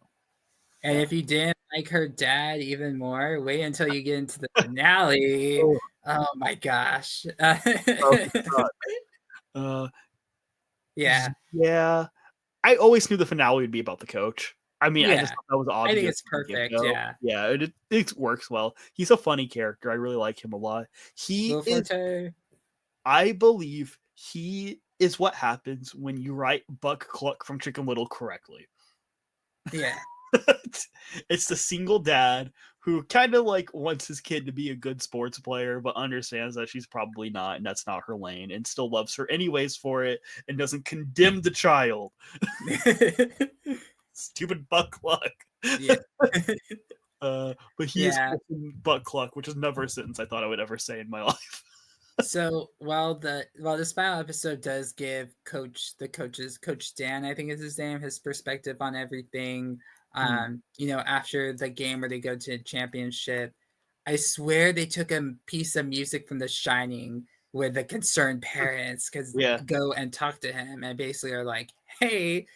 And yeah. if you didn't like her dad even more, wait until you get into the finale. Oh, Oh my gosh. oh, God. Uh, Yeah. yeah. I always knew the finale would be about the coach. I mean, I just Yeah. thought that was I think obvious it's from the get perfect. go. Yeah. Yeah, it works well. He's a funny character. I really like him a lot. He Will is, Forte. I believe, he is what happens when you write Buck Cluck from Chicken Little correctly. Yeah. It's the single dad who kind of like wants his kid to be a good sports player, but understands that she's probably not, and that's not her lane, and still loves her anyways for it, and doesn't condemn the child. Stupid Buck Cluck. Yeah. But he is Yeah. Butt Cluck, which is never a sentence I thought I would ever say in my life. So while this final episode does give Coach Dan, I think is his name, his perspective on everything. After the game where they go to championship, I swear they took a piece of music from The Shining where the concerned parents could Yeah. go and talk to him and basically are like, "Hey,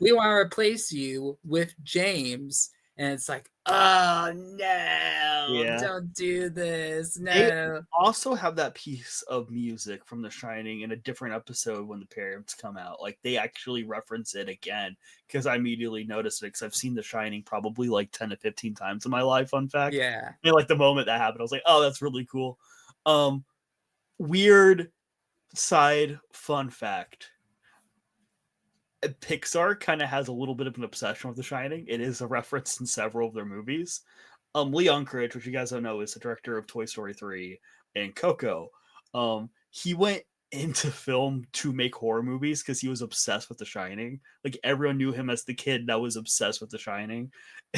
we want to replace you with James." And it's like, oh no, Yeah. don't do this. They No. also have that piece of music from The Shining in a different episode when the parents come out. Like, they actually reference it again because I immediately noticed it because I've seen The Shining probably like 10 to 15 times in my life, fun fact. Yeah. And like the moment that happened, I was like, oh, that's really cool. Weird side fun fact. Pixar kind of has a little bit of an obsession with The Shining. It is a reference in several of their movies. Lee Unkrich, which you guys don't know, is the director of Toy Story 3 and Coco. He went into film to make horror movies because he was obsessed with The Shining. Like, everyone knew him as the kid that was obsessed with The Shining.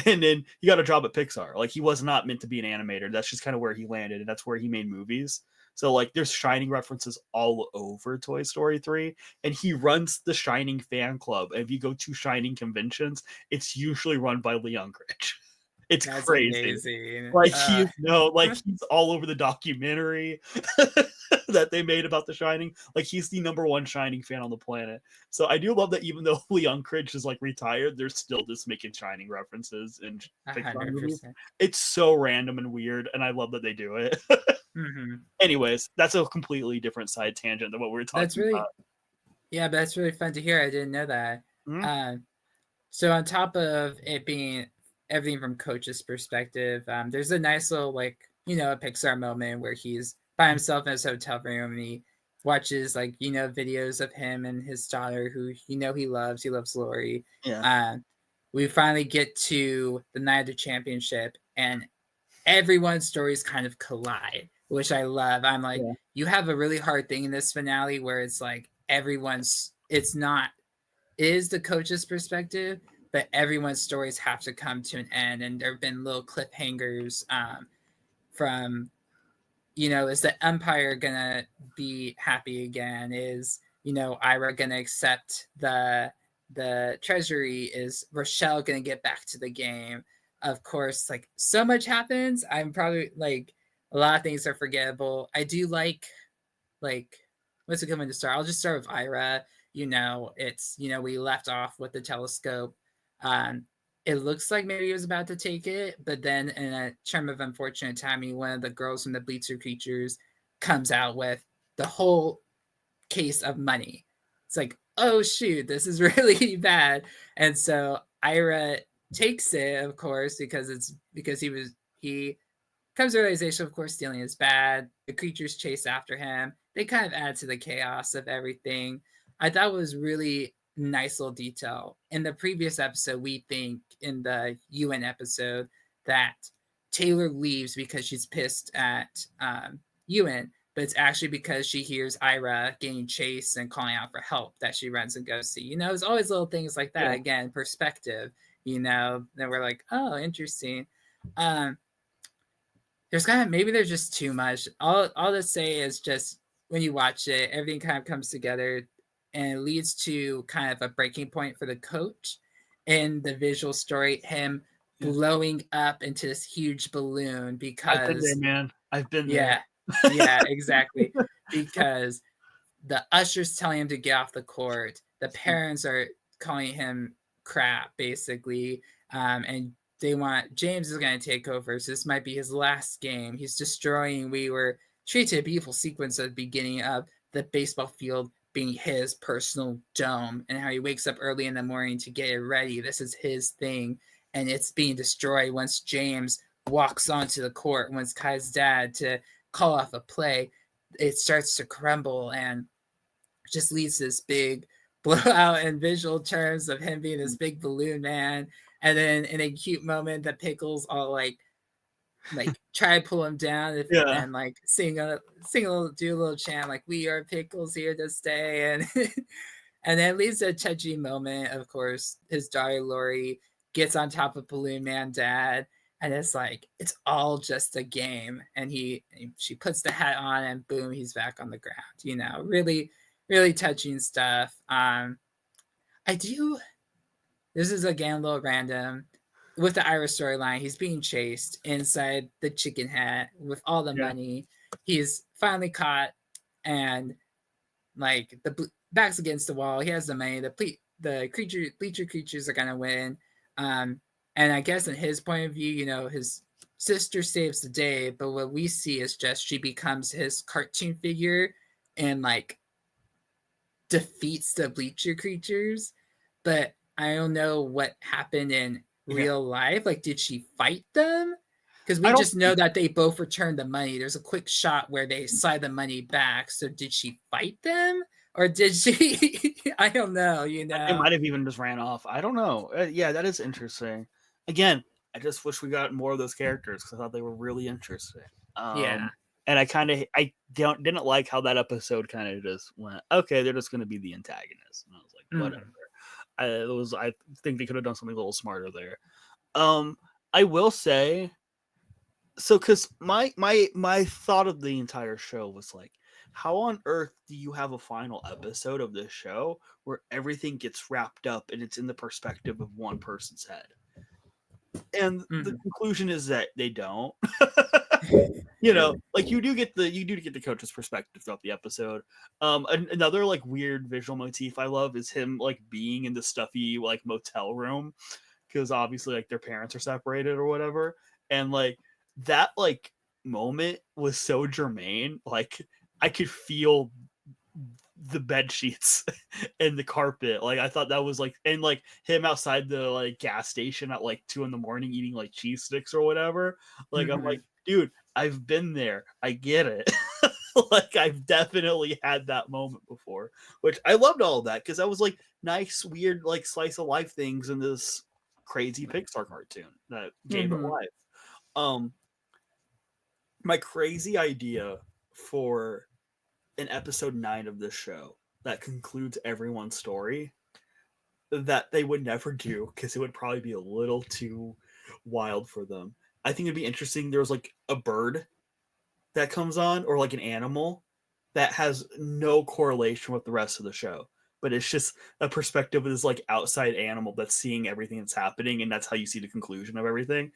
And then he got a job at Pixar. Like, he was not meant to be an animator. That's just kind of where he landed, and that's where he made movies. So, like, there's Shining references all over Toy Story 3, and he runs the Shining fan club. And if you go to Shining conventions, it's usually run by Lee Unkrich. It's That's crazy. amazing. Like, he's all over the documentary that they made about The Shining. Like, he's the number one Shining fan on the planet. So I do love that even though Lee Unkrich is like retired, they're still just making Shining references in Pixar movies. 100%. It's so random and weird, and I love that they do it. Mm-hmm. Anyways, that's a completely different side tangent than what we were That's talking really, about. yeah, but that's really fun to hear. I didn't know that. Mhm. So on top of it being everything from Coach's perspective, there's a nice little a Pixar moment where he's by himself in his hotel room and he watches videos of him and his daughter who he loves. He loves Lori. Yeah. We finally get to the night of the championship and everyone's stories kind of collide, which I love. I'm like, Yeah. you have a really hard thing in this finale where it's like it's not is the coach's perspective, but everyone's stories have to come to an end. And there have been little cliffhangers from, is the Empire gonna be happy again? Is, Ira gonna accept the treasury? Is Rochelle gonna get back to the game? Of course, like so much happens. I'm probably like a lot of things are forgettable. I do like what's a good one to start? I'll just start with Ira. It's we left off with the telescope. Um, it looks like maybe he was about to take it, but then in a term of unfortunate timing, one of the girls from the Bleacher Creatures comes out with the whole case of money. It's like, oh shoot, this is really bad. And so Ira takes it, of course, because he comes to the realization, of course, stealing is bad. The creatures chase after him. They kind of add to the chaos of everything. I thought it was really nice little detail. In the previous episode, we think in the UN episode that Taylor leaves because she's pissed at UN, but it's actually because she hears Ira getting chased and calling out for help that she runs and goes see. It's always little things like that. Yeah. Again, perspective, that we're like, oh, interesting. There's maybe there's just too much. All to say is just when you watch it, everything kind of comes together and it leads to kind of a breaking point for the coach in the visual story, him blowing up into this huge balloon I've been there, because man. I've been there. yeah, exactly. Because the ushers telling him to get off the court, the parents are calling him crap, basically, and they want James is going to take over. So this might be his last game. He's destroying. We were treated a beautiful sequence at the beginning of the baseball field being his personal dome, and how he wakes up early in the morning to get it ready. This is his thing, and it's being destroyed once James walks onto the court. Once Kai's dad to call off a play, it starts to crumble and just leads to this big blowout in visual terms of him being this big balloon man. And then in a cute moment, the Pickles all like try to pull him down and like do a little chant like "We are Pickles here to stay," and and then leads to a touchy moment. Of course, his daughter Lori gets on top of Balloon Man Dad, and it's like it's all just a game. And she puts the hat on, and boom, he's back on the ground. Really, really touching stuff. I do. This is again a little random. With the Ira storyline, he's being chased inside the chicken hat with all the money. He's finally caught, and like the back's against the wall. He has the money. The bleacher creatures are gonna win. And I guess in his point of view, his sister saves the day, but what we see is just she becomes his cartoon figure and like defeats the bleacher creatures. But I don't know what happened in real life. Like, did she fight them? Because we just know that they both returned the money. There's a quick shot where they slide the money back. So did she fight them? Or did she? I don't know, It might have even just ran off. I don't know. Yeah, that is interesting. Again, I just wish we got more of those characters because I thought they were really interesting. Yeah. And I didn't like how that episode kind of just went, okay, they're just going to be the antagonist. And I was like, whatever. I think they could have done something a little smarter there. I will say, so because my thought of the entire show was like, how on earth do you have a final episode of this show where everything gets wrapped up and it's in the perspective of one person's head? And the conclusion is that they don't. Like you do get the coach's perspective throughout the episode. Another like weird visual motif I love is him like being in the stuffy like motel room because obviously like their parents are separated or whatever, and like that like moment was so germane. Like I could feel the bed sheets and the carpet. Like I thought that was like, and like him outside the like gas station at like 2 a.m. eating like cheese sticks or whatever. Like I'm like, dude, I've been there. I get it. Like I've definitely had that moment before, which I loved all of that because that was like nice, weird, like slice of life things in this crazy Pixar cartoon that gave it life. My crazy idea for an episode 9 of this show that concludes everyone's story that they would never do because it would probably be a little too wild for them. I think it'd be interesting. There's like a bird that comes on or like an animal that has no correlation with the rest of the show, but it's just a perspective of this like outside animal that's seeing everything that's happening, and that's how you see the conclusion of everything.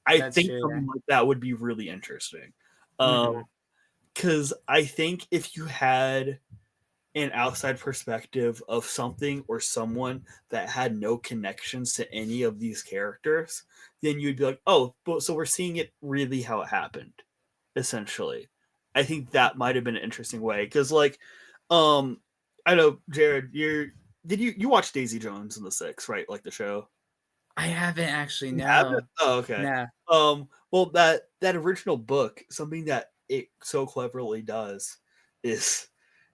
I think something like that would be really interesting. Because I think if you had an outside perspective of something or someone that had no connections to any of these characters, then you'd be like, oh, but so we're seeing it really how it happened, essentially. I think that might have been an interesting way because, like, I know Jared, you watched Daisy Jones and the Six, right? Like the show. I haven't actually. You haven't? No, Oh, okay. no. Well, that original book, something that it so cleverly does is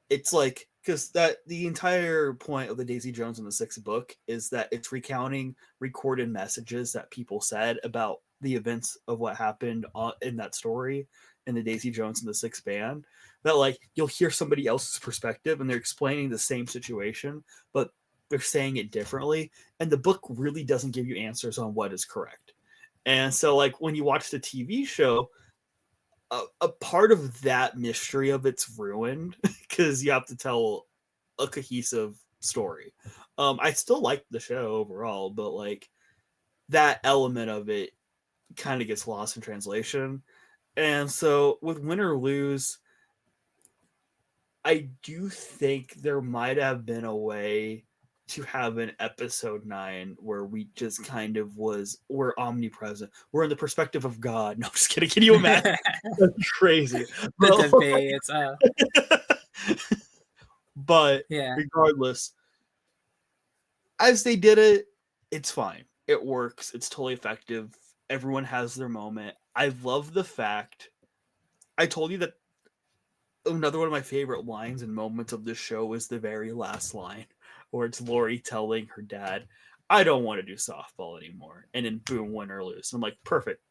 it's like because that the entire point of the Daisy Jones and the Sixth Book is that it's recounting recorded messages that people said about the events of what happened in that story in the Daisy Jones and the Sixth Band. That like you'll hear somebody else's perspective and they're explaining the same situation, but they're saying it differently, and the book really doesn't give you answers on what is correct. And so, like when you watch the TV show, a part of that mystery of it's ruined because you have to tell a cohesive story. I still like the show overall, but like that element of it kind of gets lost in translation. And so with Win or Lose, I do think there might have been a way to have an episode 9 where we just kind of we're omnipresent. We're in the perspective of God. No, I'm just kidding. Can you imagine? That's crazy. The But, debate. It's but yeah, regardless, as they did it, it's fine. It works. It's totally effective. Everyone has their moment. I love the fact I told you that another one of my favorite lines and moments of this show is the very last line where it's Lori telling her dad, I don't want to do softball anymore. And then boom, win or lose. I'm like, perfect.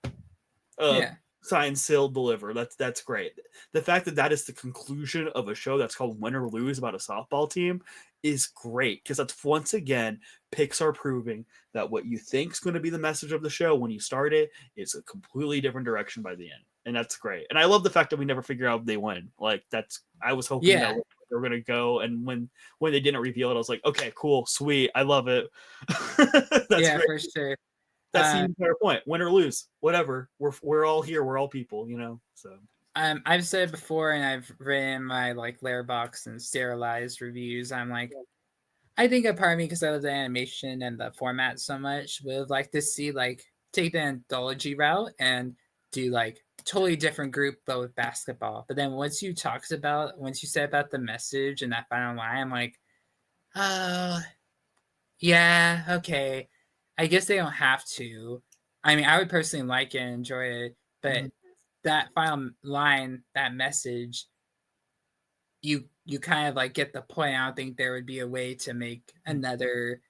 Uh yeah, Sign, sealed, deliver. That's great. The fact that that is the conclusion of a show that's called Win or Lose about a softball team is great because that's once again Pixar proving that what you think is going to be the message of the show when you start it is a completely different direction by the end, and that's great. And I love the fact that we never figure out if they win. Like that's I was hoping that yeah, they were going to go, and when they didn't reveal it, I was like, okay, cool, sweet, I love it. That's yeah, great. for sure. That's the Um, entire point. Win or lose, whatever. We're all here. We're all people, you know. So I've said it before, and I've written my like Letterboxd and serialized reviews. I'm like, I think a part of me, because I love the animation and the format so much, would like to see like take the anthology route and do like totally different group but with basketball. But then once you said about the message and that final line, I'm like, oh yeah, okay. I guess they don't have to. I mean, I would personally like it and enjoy it, but mhm. that final line, that message, you kind of like get the point. I don't think there would be a way to make another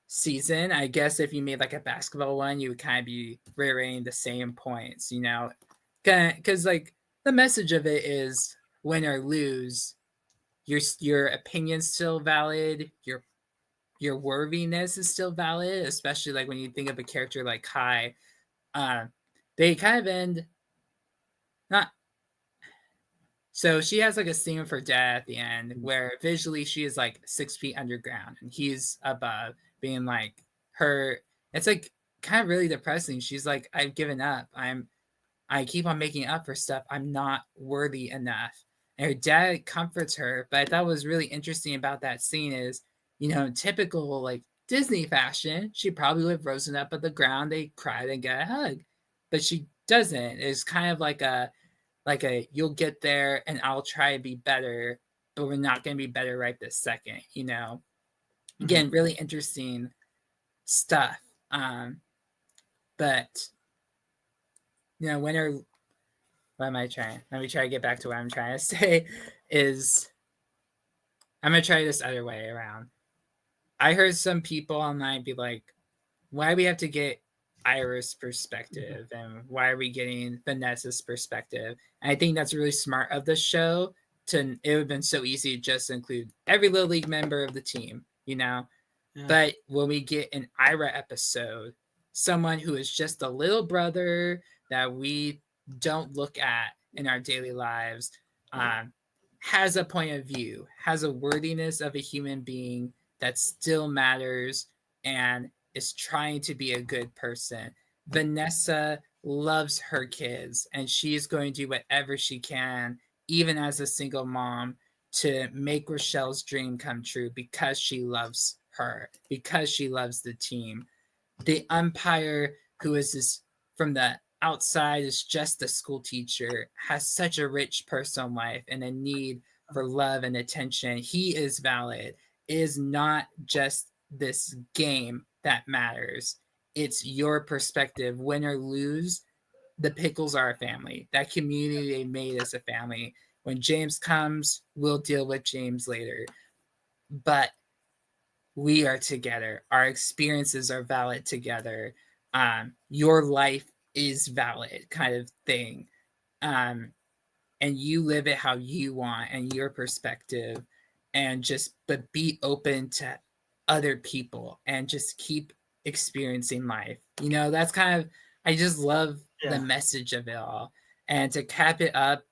season. I guess if you made like a basketball one, you would kind of be reiterating the same points, you know, because like the message of it is win or lose, your opinion's still valid, your worthiness is still valid, especially like when you think of a character like Kai. Uh, they kind of end not so she has like a scene for dad at the end where visually she is like 6 feet underground and he's above, being like her. It's like kind of really depressing. She's like, I've given up. I keep on making up for stuff. I'm not worthy enough. And her dad comforts her. But I thought what was really interesting about that scene is, you know, in typical like Disney fashion, she probably would have risen up at the ground, they cried and get a hug. But she doesn't. It's kind of like a you'll get there and I'll try to be better, but we're not gonna be better right this second, you know. Mhm. Again, really interesting stuff. But you know, when are what am I trying? Let me try to get back to what I'm trying to say. Is I'm gonna try this other way around. I heard some people online be like, why do we have to get Iris' perspective and why are we getting Vanessa's perspective? And I think that's really smart of the show. It would have been so easy to just include every Little League member of the team, you know. Yeah. But when we get an Ira episode, someone who is just a little brother that we don't look at in our daily lives, um, has a point of view, has a worthiness of a human being that still matters and is trying to be a good person. Vanessa loves her kids and she's going to do whatever she can, even as a single mom, to make Rochelle's dream come true because she loves her, because she loves the team. The umpire, who is this from the outside, is just a school teacher, has such a rich personal life and a need for love and attention. He is valid. It is not just this game that matters. it's your perspective, win or lose. The Pickles are a family. That community they made is a family. When James comes, we'll deal with James later. But we are together. Our experiences are valid together. Your life is valid, kind of thing. Um, and you live it how you want and your perspective, and just but be open to other people and just keep experiencing life. That's kind of, I just love the Yeah. message of it all. And to cap it up,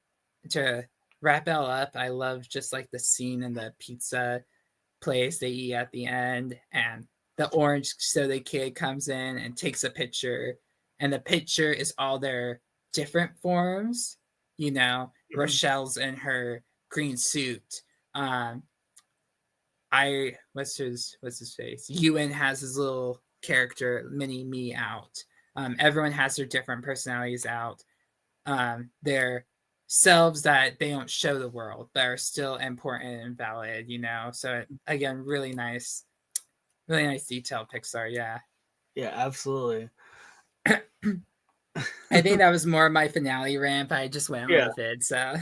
to wrap it all up, I love just like the scene in the pizza place they eat at the end, and the orange soda kid comes in and takes a picture, and the picture is all their different forms. Mhm. Rochelle's in her green suit. I what's his face? Ewan has his little character mini me out. Everyone has their different personalities out. Their selves that they don't show the world, but are still important and valid. So again, really nice detail, Pixar. Yeah. Yeah, absolutely. I think that was more of my finale rant, but I just went Yeah. with it. So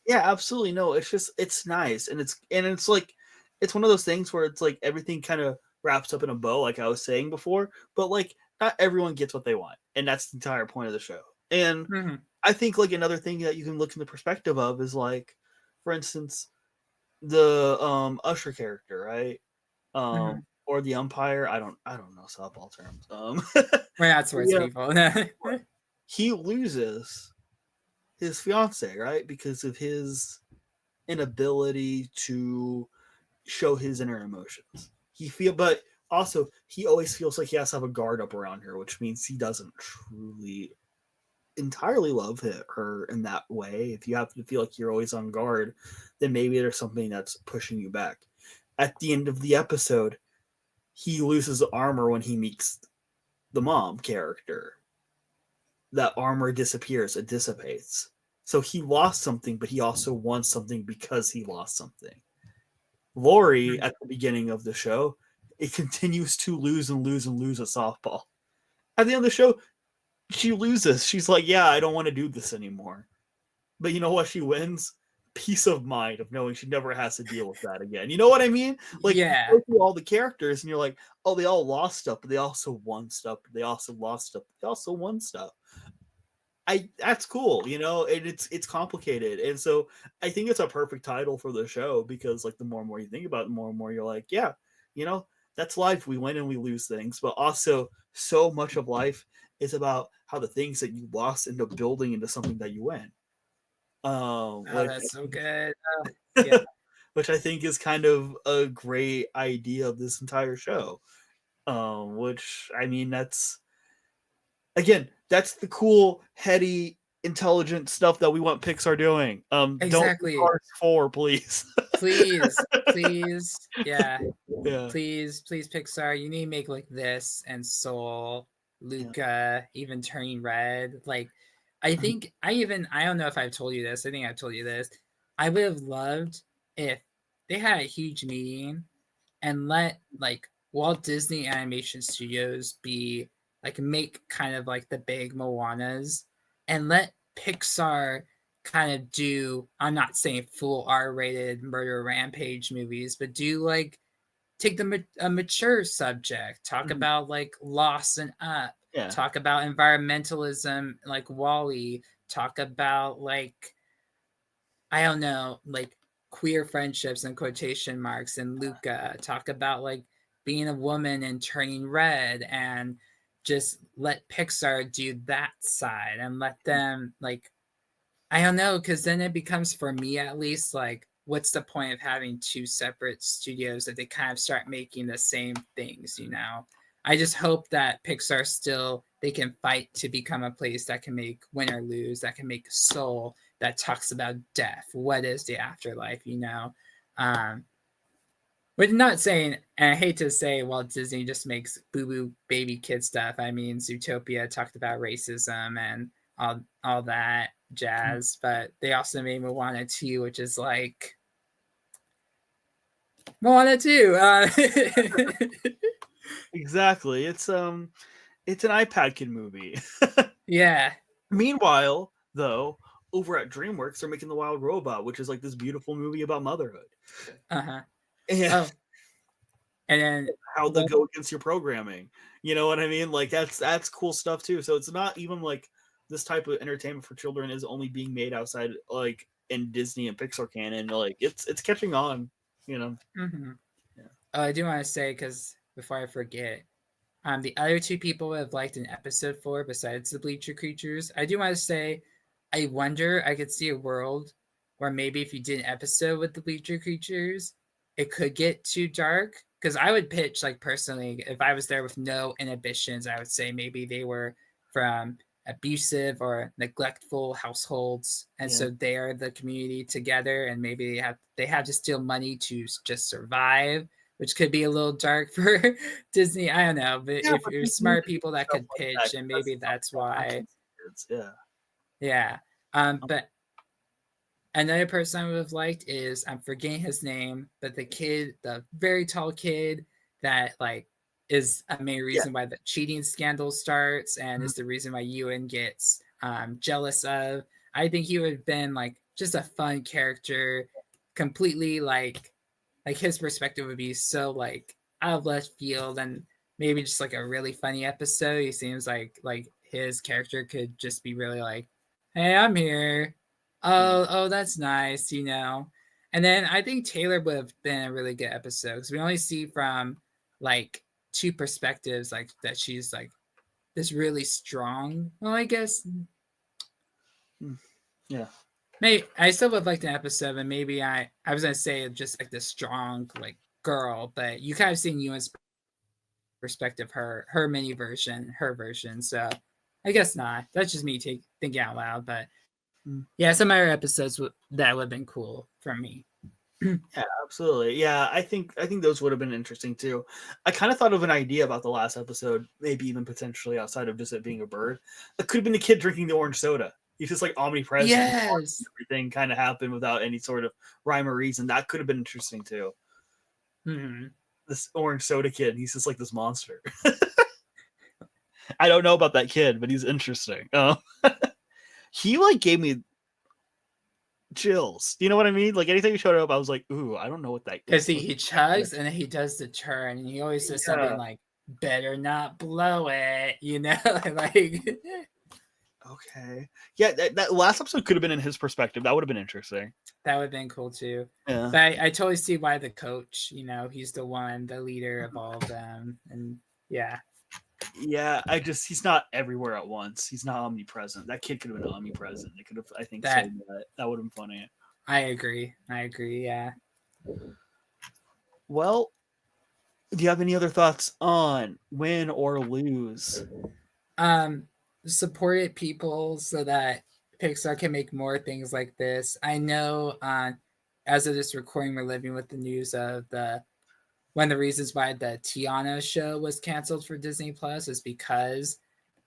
Yeah, absolutely. No, it's just it's nice, and it's like it's one of those things where it's like everything kind of wraps up in a bow, like I was saying before. But like not everyone gets what they want, and that's the entire point of the show. And Mhm, I think like another thing that you can look in the perspective of is like, for instance, the Usher character, right? mhm. Or the umpire. I don't know softball terms. We're not sports Yeah, people. he loses his fiance, right? Because of his inability to show his inner emotions. But also he always feels like he has to have a guard up around her, which means he doesn't truly entirely love her in that way. If you have to feel like you're always on guard, then maybe there's something that's pushing you back. At the end of the episode, he loses armor when he meets the mom character. That armor disappears, it dissipates. So he lost something, but he also won something because he lost something. Lori at the beginning of the show, it continues to lose and lose and lose at softball. At the end of the show, she loses. She's like, "Yeah, I don't want to do this anymore." But you know what? She wins peace of mind of knowing she never has to deal with that again. You know what I mean? Like you Yeah. go through all the characters and you're like, "Oh, they all lost stuff, but they also won stuff. But they also lost stuff. But they also won stuff." That's cool, and it's complicated. And so I think it's a perfect title for the show because like the more and more you think about it, the more and more you're like, yeah, you know, that's life. We win and we lose things, but also so much of life is about how the things that you lost end up building into something that you win. Oh, Which that's so good. Oh, yeah. which I think is kind of a great idea of this entire show. Which I mean that's again, that's the cool, heady, intelligent stuff that we want Pixar doing. Don't do Exactly. Cars 4, please. Please, please, yeah. Yeah, Please, please, Pixar, you need to make like this and Soul, yeah. Luca, even Turning Red. Like, I don't know if I've told you this. I think I've told you this. I would have loved if they had a huge meeting and let like Walt Disney Animation Studios be like make kind of like the big Moanas, and let Pixar kind of do, I'm not saying full R-rated murder rampage movies, but do like take a mature subject, talk Mhm. about like loss and up, Yeah. talk about environmentalism like Wally, talk about like, I don't know, like queer friendships and quotation marks and Luca, talk about like being a woman and turning red, and just let Pixar do that side and let them like, I don't know, because then it becomes, for me at least, like, what's the point of having two separate studios if they kind of start making the same things? I just hope that Pixar still, they can fight to become a place that can make Win or Lose, that can make Soul, that talks about death. What is the afterlife? Um, but not saying, and I hate to say Walt Disney just makes boo boo baby kid stuff. I mean, Zootopia talked about racism and all that jazz, but they also made Moana 2, which is like Moana 2. Exactly. It's an iPad kid movie. Yeah. Meanwhile, though, over at DreamWorks, they're making The Wild Robot, which is like this beautiful movie about motherhood. Uh-huh. And Oh, and then how they well, go against your programming. You know what I mean? Like that's cool stuff too. So it's not even like this type of entertainment for children is only being made outside like in Disney and Pixar canon. Like it's catching on. You know. mm-hmm. Yeah. Oh, I do want to say, because before I forget, the other two people have liked an episode for besides the Bleacher Creatures. I do want to say, I wonder, I could see a world where maybe if you did an episode with the Bleacher Creatures, it could get too dark. Because I would pitch, like, personally, if I was there with no inhibitions, I would say maybe they were from abusive or neglectful households, and Yeah. so they are the community together, and maybe they have to steal money to just survive, which could be a little dark for Disney. I don't know, but Yeah, if but you're they need smart to do people that stuff could like that pitch, and 'cause maybe that's that's something that why. happens to kids. Yeah. Yeah. Um, But another person I would have liked is, I'm forgetting his name, but the kid, the very tall kid that like is a main yeah. reason why the cheating scandal starts, and Mhm. is the reason why Ewan gets jealous of. I think he would have been like just a fun character, completely like his perspective would be so like out of left field, and maybe just like a really funny episode. He seems like his character could just be really like, hey, I'm here. Yeah. Oh, that's nice, you know. And then I think Taylor would have been a really good episode, because we only see from like two perspectives, like that she's like this really strong. Well, I guess Yeah. maybe I still would like an episode, and maybe I was gonna say just like this strong like girl, but you kind of seen Ewan's perspective, her mini version, her version. So I guess not. That's just me thinking out loud. But Mm. yeah, some other episodes that would have been cool for me. Yeah, absolutely. Yeah, I think those would have been interesting too. I kind of thought of an idea about the last episode, maybe even potentially outside of just it being a bird. It could have been the kid drinking the orange soda. He's just like omnipresent. Yes. Everything kind of happened without any sort of rhyme or reason. That could have been interesting too. Mm-hmm. This orange soda kid, he's just like this monster. I don't know about that kid, but he's interesting. He like gave me chills. You know what I mean? Like anything he showed up, I was like, ooh, I don't know what that Because is. he chugs and then he does the turn, and he always says something Yeah. like, better not blow it, you know? Like Okay. Yeah, that last episode could have been in his perspective. That would have been interesting. that would have been cool too. Yeah. But I totally see why the coach, he's the one, the leader of all of them. And yeah. Yeah, he's not everywhere at once. He's not omnipresent. That kid could have been omnipresent. They could have, I think, That sold that. That would have been funny. I agree. Yeah. Well, do you have any other thoughts on win or lose? Supported people so that Pixar can make more things like this. I know as of this recording, we're living with the news of the one of the reasons why the Tiana show was canceled for Disney Plus is because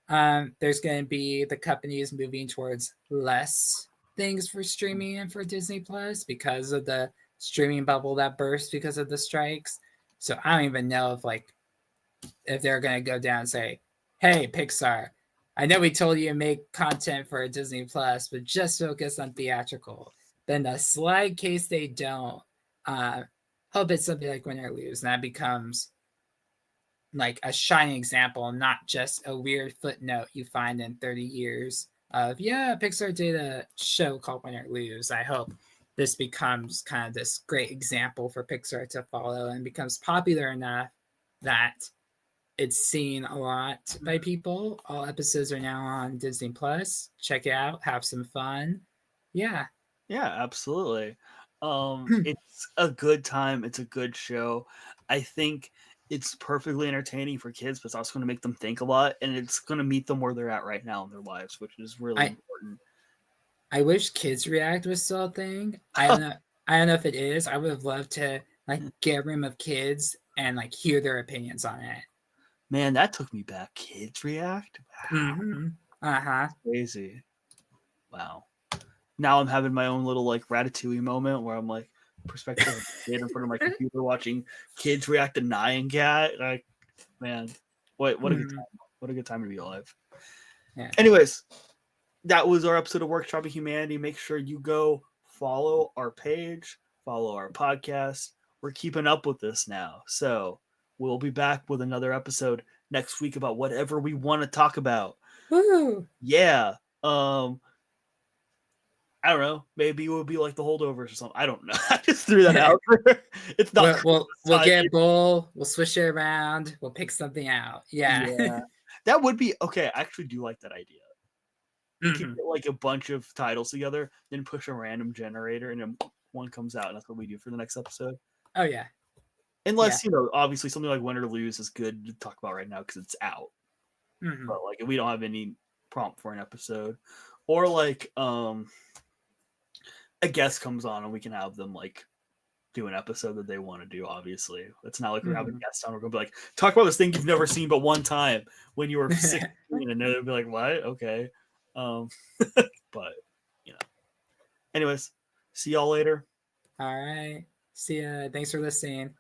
there's going to be the company is moving towards less things for streaming and for Disney Plus because of the streaming bubble that burst because of the strikes. So I don't even know if they're going to go down and say, "Hey, Pixar, I know we told you to make content for Disney Plus, but just focus on theatrical." Then the slight case they don't, hope it's something like Win or Lose, and that becomes like a shining example, not just a weird footnote you find in 30 years of, yeah, Pixar did a show called Win or Lose. I hope this becomes kind of this great example for Pixar to follow and becomes popular enough that it's seen a lot by people. All episodes are now on Disney Plus. Check it out, have some fun. Yeah. Yeah, absolutely. It's a good time. It's a good show. I think it's perfectly entertaining for kids, but it's also going to make them think a lot, and it's going to meet them where they're at right now in their lives, which is really I important. I wish Kids React was still a thing. I don't know if it is. I would have loved to like get a room of kids and like hear their opinions on it. Man, that took me back. Kids react. Wow, Mm-hmm. Uh-huh. crazy. Wow. Now I'm having my own little like Ratatouille moment where I'm like perspective of a kid in front of my computer watching kids react to Nyan Cat. Like, man, what a good time. What a good time to be alive. Yeah. Anyways, that was our episode of Workshopping Humanity. Make sure you go follow our page, follow our podcast. We're keeping up with this now. So we'll be back with another episode next week about whatever we want to talk about. Woo! Yeah. I don't know. Maybe it would be like the holdovers or something. I don't know. I just threw that out. It's not. We'll get Bull. We'll switch it around. We'll pick something out. Yeah. That would be okay. I actually do like that idea. You Mm-hmm. can get like a bunch of titles together, then push a random generator, and then one comes out, and that's what we do for the next episode. Oh yeah. Unless obviously something like Win or Lose is good to talk about right now because it's out. Mm-hmm. But like if we don't have any prompt for an episode, or like a guest comes on and we can have them like do an episode that they want to do. Obviously, it's not like we're having guests on. We're gonna be like, talk about this thing you've never seen but one time when you were 16, and they'll be like, what? Okay. But anyways, see y'all later. All right. See ya. Thanks for listening.